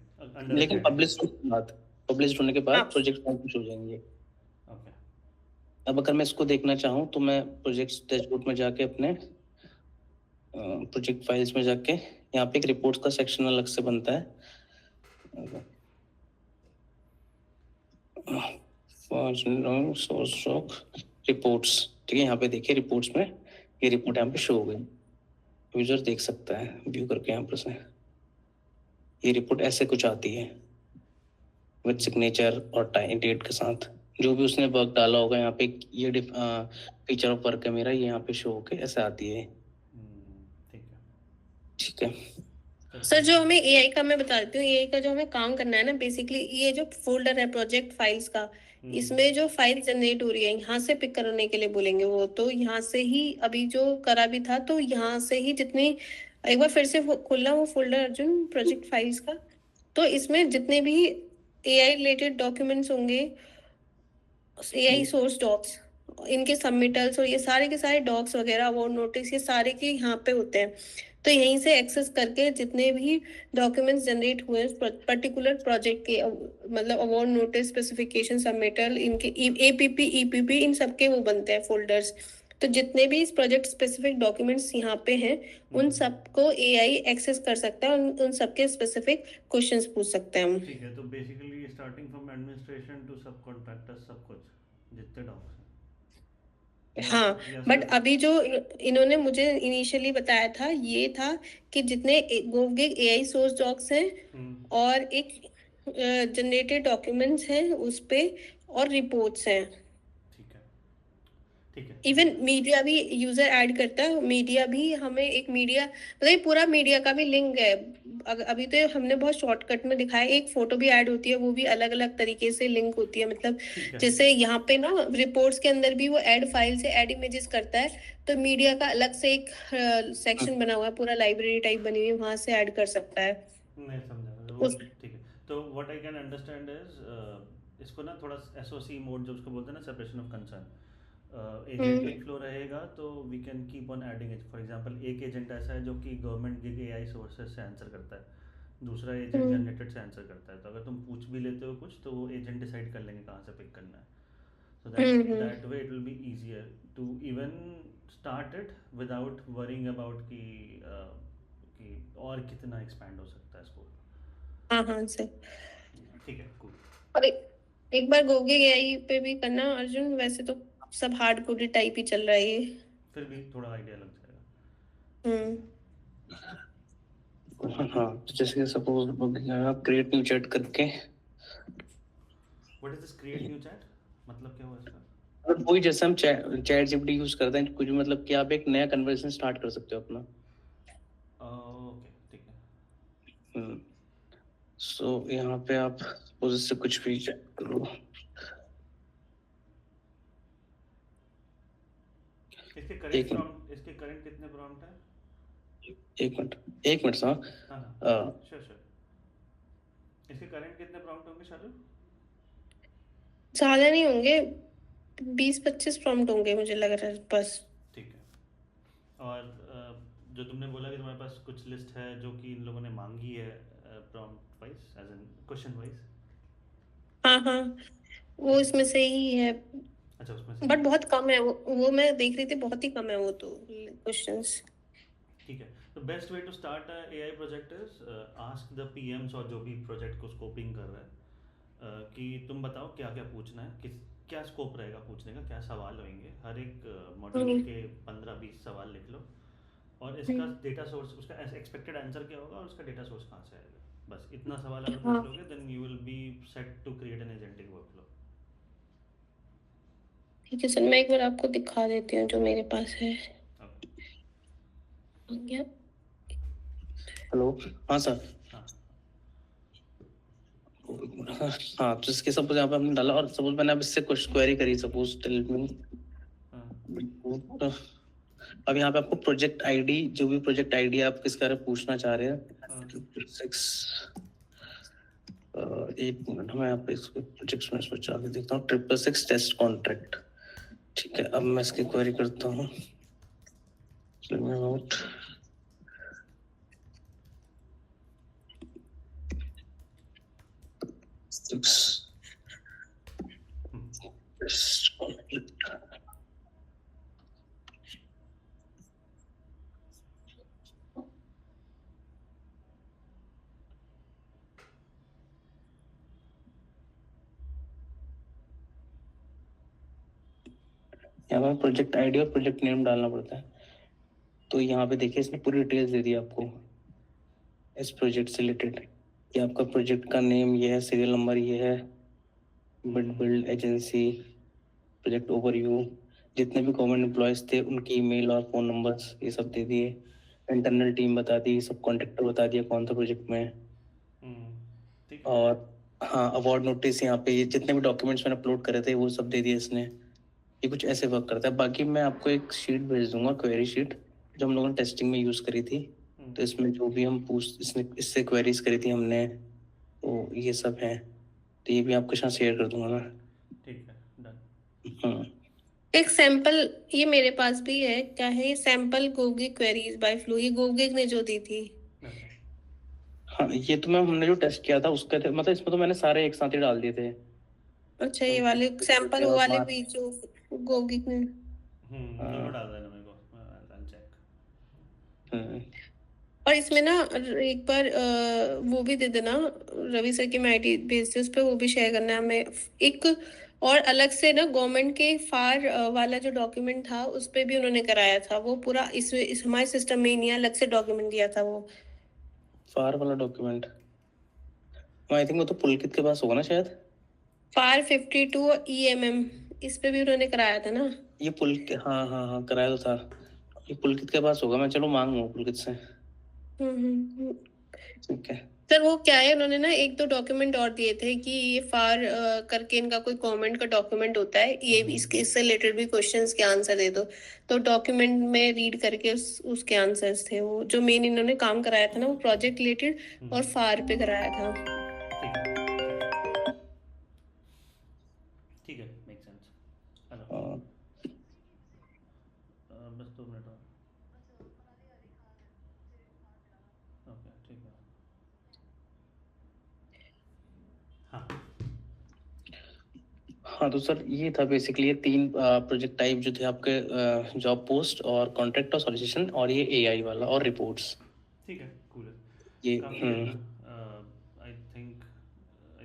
लेकिन पब्लिश की बात, पब्लिश होने के बाद हाँ प्रोजेक्ट फाइल शो हो जाएंगे। ओके अब अगर मैं इसको देखना चाहूँ तो मैं प्रोजेक्ट्स डैशबोर्ड में जाके अपने प्रोजेक्ट फाइल्स में जाके यहाँ पे एक रिपोर्ट्स का सेक्शन अलग से बनता है। सोर्स ऑफ रिपोर्ट्स, ठीक है, यहाँ पे देखिए रिपोर्ट्स में ये रिपोर्ट यहाँ पे शो हो गई, यूजर देख सकता है व्यू करके यहाँ पर से। ये रिपोर्ट ऐसे कुछ आती है विद सिग्नेचर और टाइम डेट के साथ, जो भी उसने वर्क डाला होगा यहाँ पे ये फीचर ऑफ वर्क है मेरा, ये यहाँ पे शो होके ऐसे आती है। ठीक है ठीक है सर, जो हमें एआई का मैं बता देती हूँ, एआई का जो हमें काम करना है ना, बेसिकली ये जो फोल्डर है प्रोजेक्ट फाइल्स का, इसमें जो फाइल जनरेट हो रही है यहाँ से पिक करने के लिए बोलेंगे वो, तो यहाँ से ही अभी जो करा भी था, तो यहाँ से ही जितनी, एक बार फिर से खोलना वो फोल्डर अर्जुन प्रोजेक्ट फाइल्स का, तो इसमें जितने भी एआई रिलेटेड डॉक्यूमेंट्स होंगे, एआई सोर्स डॉक्स, इनके सबमिटल्स और ये सारे के सारे डॉक्स वगैरह, अवार्ड नोटिस, ये सारे के यहाँ पे होते हैं। तो यहीं से एक्सेस करके जितने भी डॉक्यूमेंट्स जनरेट हुए पर्टिकुलर प्रोजेक्ट के, मतलब अवार्ड नोटिस, स्पेसिफिकेशन, सबमिटल, इनके एपीपी ईपीपी, इन सबके वो बनते हैं फोल्डर्स। तो जितने भी इस प्रोजेक्ट स्पेसिफिक डॉक्यूमेंट्स यहाँ पे हैं, उन सबको एआई एक्सेस कर सकता है, उन सबके स्पेसिफिक क्वेश्चंस पूछ सकते हैं हम। ठीक है, तो basically starting from administration to subcontractor, सब कुछ जितने डॉक्स हैं। हाँ, या बट सिर्फ अभी जो इन्होंने मुझे इनिशियली बताया था, ये था कि जितने गोगिग एआई सोर्स डॉक्स हैं और एक जनरेटेड डॉक्यूमेंट्स हैं उस पे, और रिपोर्ट्स हैं, ठीक है ठीक है इवन मीडिया भी यूजर ऐड करता है, मीडिया भी हमें एक मीडिया, मतलब ये पूरा मीडिया का भी लिंक है। अभी तो हमने बहुत शॉर्टकट में दिखाया, एक फोटो भी ऐड होती है, वो भी अलग अलग तरीके से लिंक होती है, मतलब ठीक है जैसे यहाँ पे ना रिपोर्ट्स के अंदर भी वो ऐड फाइल से ऐड इमेजेस करता है, तो मीडिया का अलग से एक सेक्शन बना हुआ है, पूरा लाइब्रेरी टाइप बनी हुई है, वहां से ऐड कर सकता है मैं समझा वो। उस। ठीक है, तो what I can understand is इसको ना थोड़ा एसओसी मोड जो उसको बोलते हैं ना, separation of concern, agentic flow रहेगा, तो we can keep on adding it. For example एक एजेंट ऐसा है जो कि गवर्नमेंट गिग एआई सोर्सेज से आंसर करता है, दूसरा एजेंट जनरेटेड से आंसर करता है, तो अगर तुम पूछ भी लेते हो कुछ तो वो एजेंट डिसाइड कर लेंगे कहाँ से पिक करना है, so that way it will be easier to even start it without worrying about कि और कितना expand हो सकता है स्कोप। हाँ हाँ सर। ठीक है, cool। और एक बार गोगे एआई पे भी करना अर्जुन, वैसे तो सब हार्ड कोडेड टाइप ही चल रहा है ये। फिर भी थोड़ा आइडिया लग जाएगा। हाँ, तो जैसे सपोज क्रिएट न्यू चैट करके, What is this create new chat? मतलब क्या हुआ इसका? और वही जैसे हम चैट जीपीटी यूज करते हैं कुछ भी, मतलब कि आप एक नया कन्वर्सेशन स्टार्ट कर सकते हो अपना। ओके, ठीक है। सो यहाँ पे आप सपोज इससे कुछ भी चेक करो। इसके करंट कितने प्रॉम्प्ट है? एक मिनट सर। श्योर। इसके करंट कितने प्रॉम्प्ट होंगे शालू? ज्यादा नहीं होंगे, 20-25 प्रॉम्प्ट होंगे मुझे लग रहा है बस। ठीक है, और जो तुमने बोला कि तुम्हारे पास कुछ लिस्ट है जो कि इन लोगों ने मांगी है prompt wise, as in question wise. हाँ हाँ, वो इसमें से ही है, अच्छा, उसमें से बट बहुत कम है वो मैं देख रही थी, बहुत ही कम है वो तो क्वेश्चंस। ठीक है, तो best way to start AI project is ask the PMs और जो भी प्रोजेक्ट को स्कोपिंग कर रहा है कि तुम बताओ क्या क्या पूछना है, क्या स्कोप रहेगा पूछने का, क्या सवाल होंगे, हर एक मॉड्यूल के 15-20 सवाल लिख लो, और इसका डेटा सोर्स, उसका एक्सपेक्टेड आंसर क्या होगा और उसका डेटा सोर्स कहाँ से आएगा, बस इतना सवाल अगर पूछ लोगे then you will be set to create an agentic workflow. ठीक है सर, मैं एक बार आपको दिखा देती हूँ जो मेरे पास है। हेलो, हाँ सर। हाँ, तो इसके सपोज यहाँ पे हमने डाला, और सपोज मैंने अब इससे कुछ क्वेरी करी, सपोज टेल मी, अब यहाँ पे आपको प्रोजेक्ट आईडी, जो भी प्रोजेक्ट आईडी आप किस बारे में पूछना चाह रहे हैं, 1 मिनट, मैं यहाँ पे इसको प्रोजेक्ट में इसमें चाह के देखता हूँ, 666 टेस्ट कॉन्ट्रैक्ट। ठीक है, अब मैं इसकी क्वेरी करता हूँ। यहाँ पर प्रोजेक्ट आईडी और प्रोजेक्ट नेम डालना पड़ता है। तो यहाँ पे देखिए इसने पूरी डिटेल्स दे दी आपको इस प्रोजेक्ट से रिलेटेड कि आपका प्रोजेक्ट का नेम ये है, सीरियल नंबर ये है, बिल्ड एजेंसी, प्रोजेक्ट ओवरव्यू, जितने भी गवर्नमेंट एम्प्लॉयज थे उनकी ईमेल और फ़ोन नंबर्स ये सब दे दिए, इंटरनल टीम बता दी, सब कॉन्ट्रैक्टर बता दिया कौन था प्रोजेक्ट में। ठीक है। और हाँ, अवार्ड नोटिस यहाँ पे ये जितने भी डॉक्यूमेंट्स मैंने अपलोड करे थे वो सब दे दिए इसने। ये कुछ ऐसे वर्क करता है। बाकी मैं आपको एक शीट भेज दूंगा, क्वेरी शीट, जो हम लोगों ने टेस्टिंग में यूज़ करी थी। तो इसमें जो भी हम इससे क्वेरीज करी थी हमने, तो ये सब है। तो ये भी आपके साथ शेयर कर दूंगा मैं। ठीक है, डन। हाँ एक सैंपल ये मेरे पास भी है, क्या है, सैंपल गोगी क्वेरीज बाय फ्लो, ये गोगी ने जो दी थी। अच्छा, हाँ, ये तो मैं हमने जो टेस्ट किया था उसका थे, मतलब इसमें तो मैंने सारे एक साथ ही डाल दिए थे। अच्छा, ये वाले सैंपल वो वाले भी जो गोगी ने। दोनों डाल देना मेरे को, I'll check। और इसमें ना एक बार वो भी दे देना, रवि सर की मैं आईडी भेजती हूँ, उस पर वो भी शेयर करना है हमें। एक और अलग से ना गवर्नमेंट के फार वाला जो डॉक्यूमेंट था उस पे भी उन्होंने कराया था, वो पूरा इस हमारे सिस्टम में ही नहीं है, अलग से डॉक्यूमेंट दिया था वो। फार वाला डॉक्यूमेंट आई थिंक वो तो पुलकित के पास होगा ना शायद। फार 52 EMM, इस पे भी उन्होंने कराया था ना। ये पुलकित, हाँ हाँ हाँ, कराया तो था। ये पुलकित के पास होगा, मैं चलो मांग लूँ पुलकित से। हम्म। ठीक है। सर वो क्या है, उन्होंने ना एक दो डॉक्यूमेंट और दिए थे कि ये फार करके इनका कोई गवर्नमेंट का डॉक्यूमेंट होता है, ये भी इससे रिलेटेड भी क्वेश्चंस के आंसर दे दो। तो डॉक्यूमेंट में रीड करके उसके आंसर्स थे, वो जो मेन इन्होंने काम कराया था ना वो प्रोजेक्ट रिलेटेड और फार पे कराया था। ठीक है, मेक सेंस। हेलो, हाँ, बस 2 मिनट और। ओके, ठीक है। हाँ, हाँ तो सर ये था बेसिकली, ये 3 प्रोजेक्ट टाइप जो थे आपके, जॉब पोस्ट और कॉन्ट्रैक्ट और सॉलिसिटेशन, और ये एआई वाला और रिपोर्ट्स। ठीक है, कूल है। ये काफ़ी है इतना, आई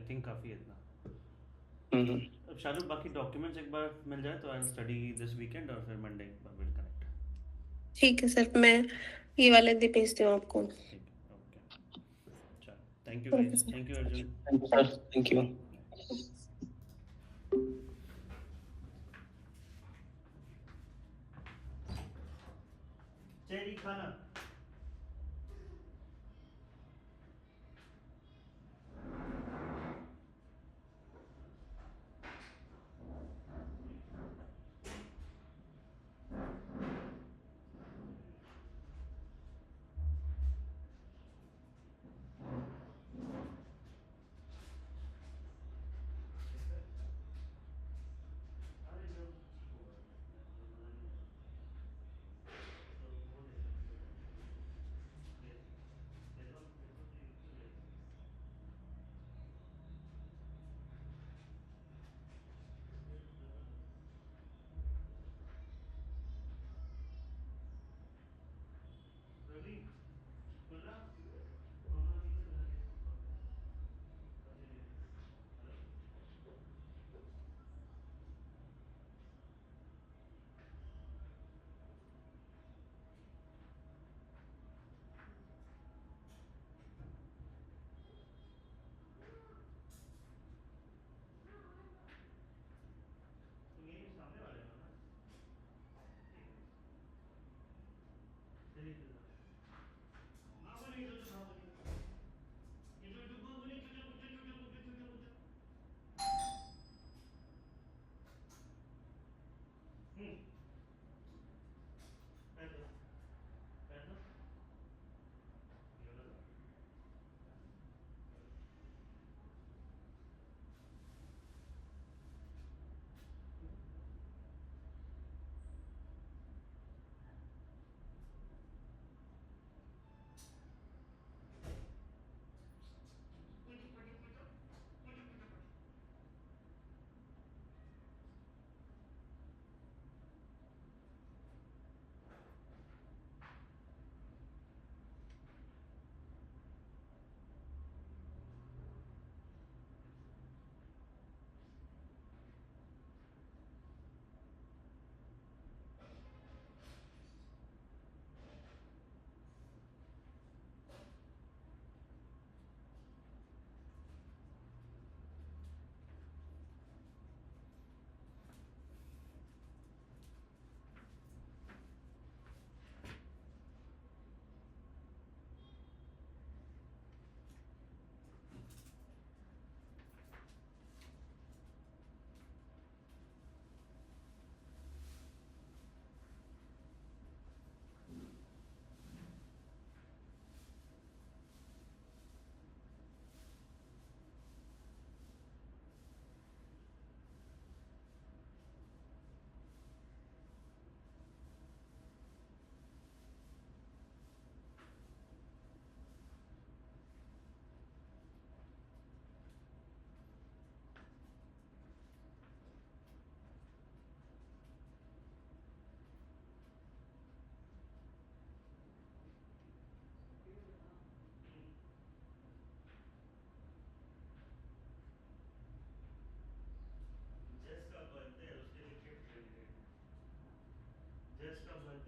थिंक काफ़ी है इतना। हम्म। अब शाहरुख, बाकी डॉक्यूमेंट्स एक बार मिल जाए तो आई स्टडी दिस वीकेंड और फिर मंडे विल कनेक्ट। ठीक है सर, मैं ये वाले दे भेजती हूँ आपको। ठीक है, ओके, चलो, thank you okay guys, sir, thank you Arjun. Thank you sir, thank you. Cherry खाना।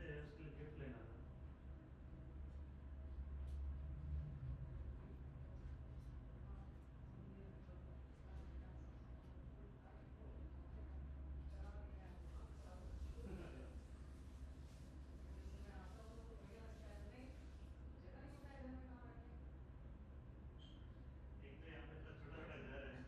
बर्थडे है उसके लिए गिफ्ट लेना था। एक तो यहाँ पे इतना छोटा छोटा घर है।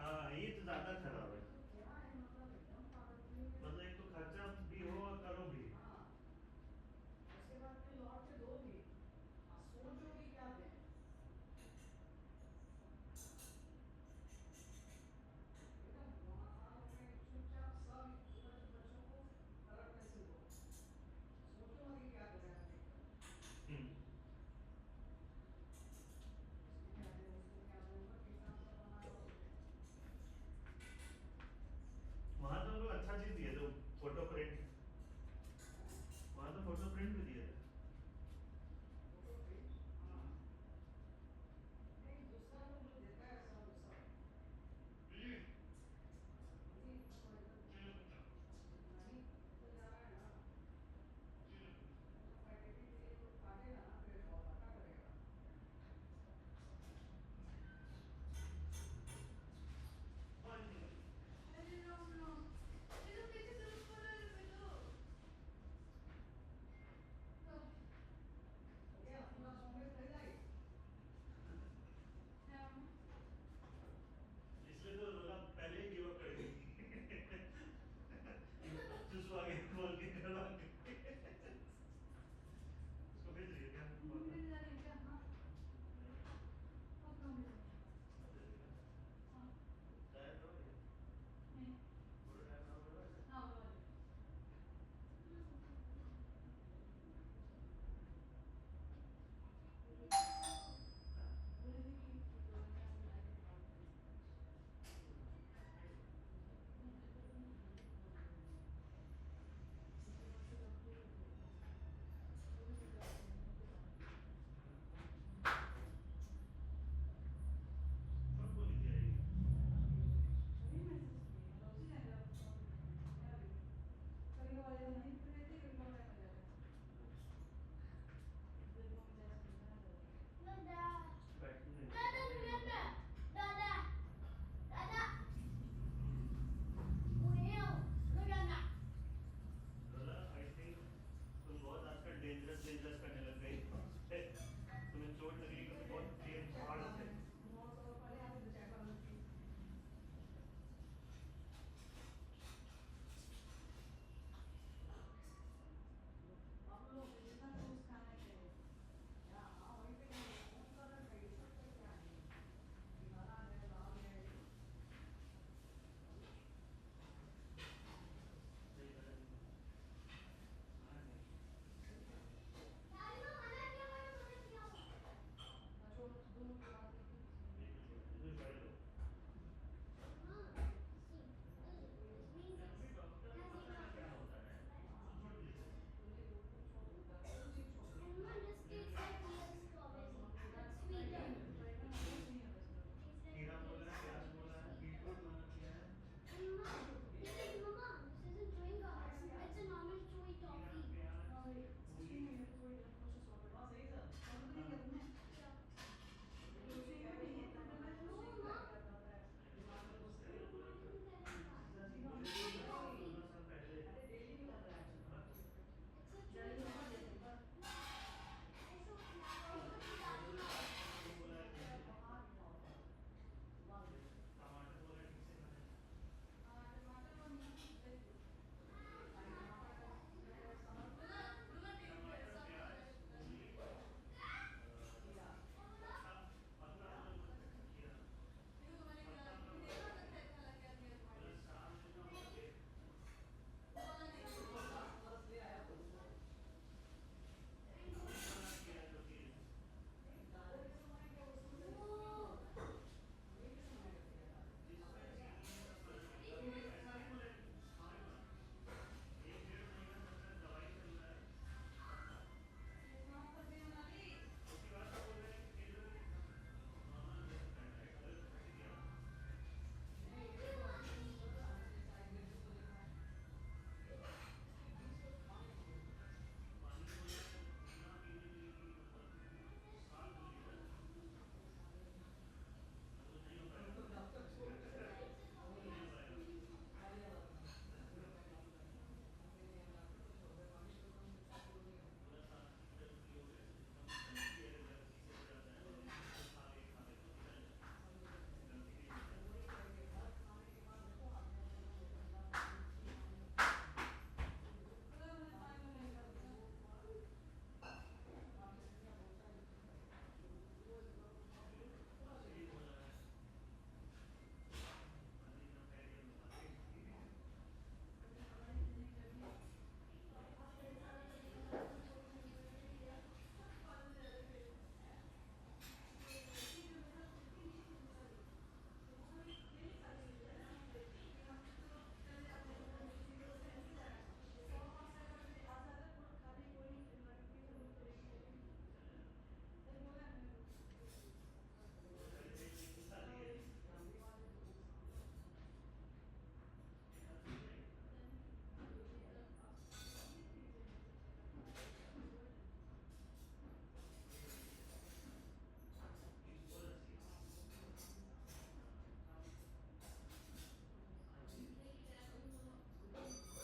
हाँ ये तो ज्यादा खराब है।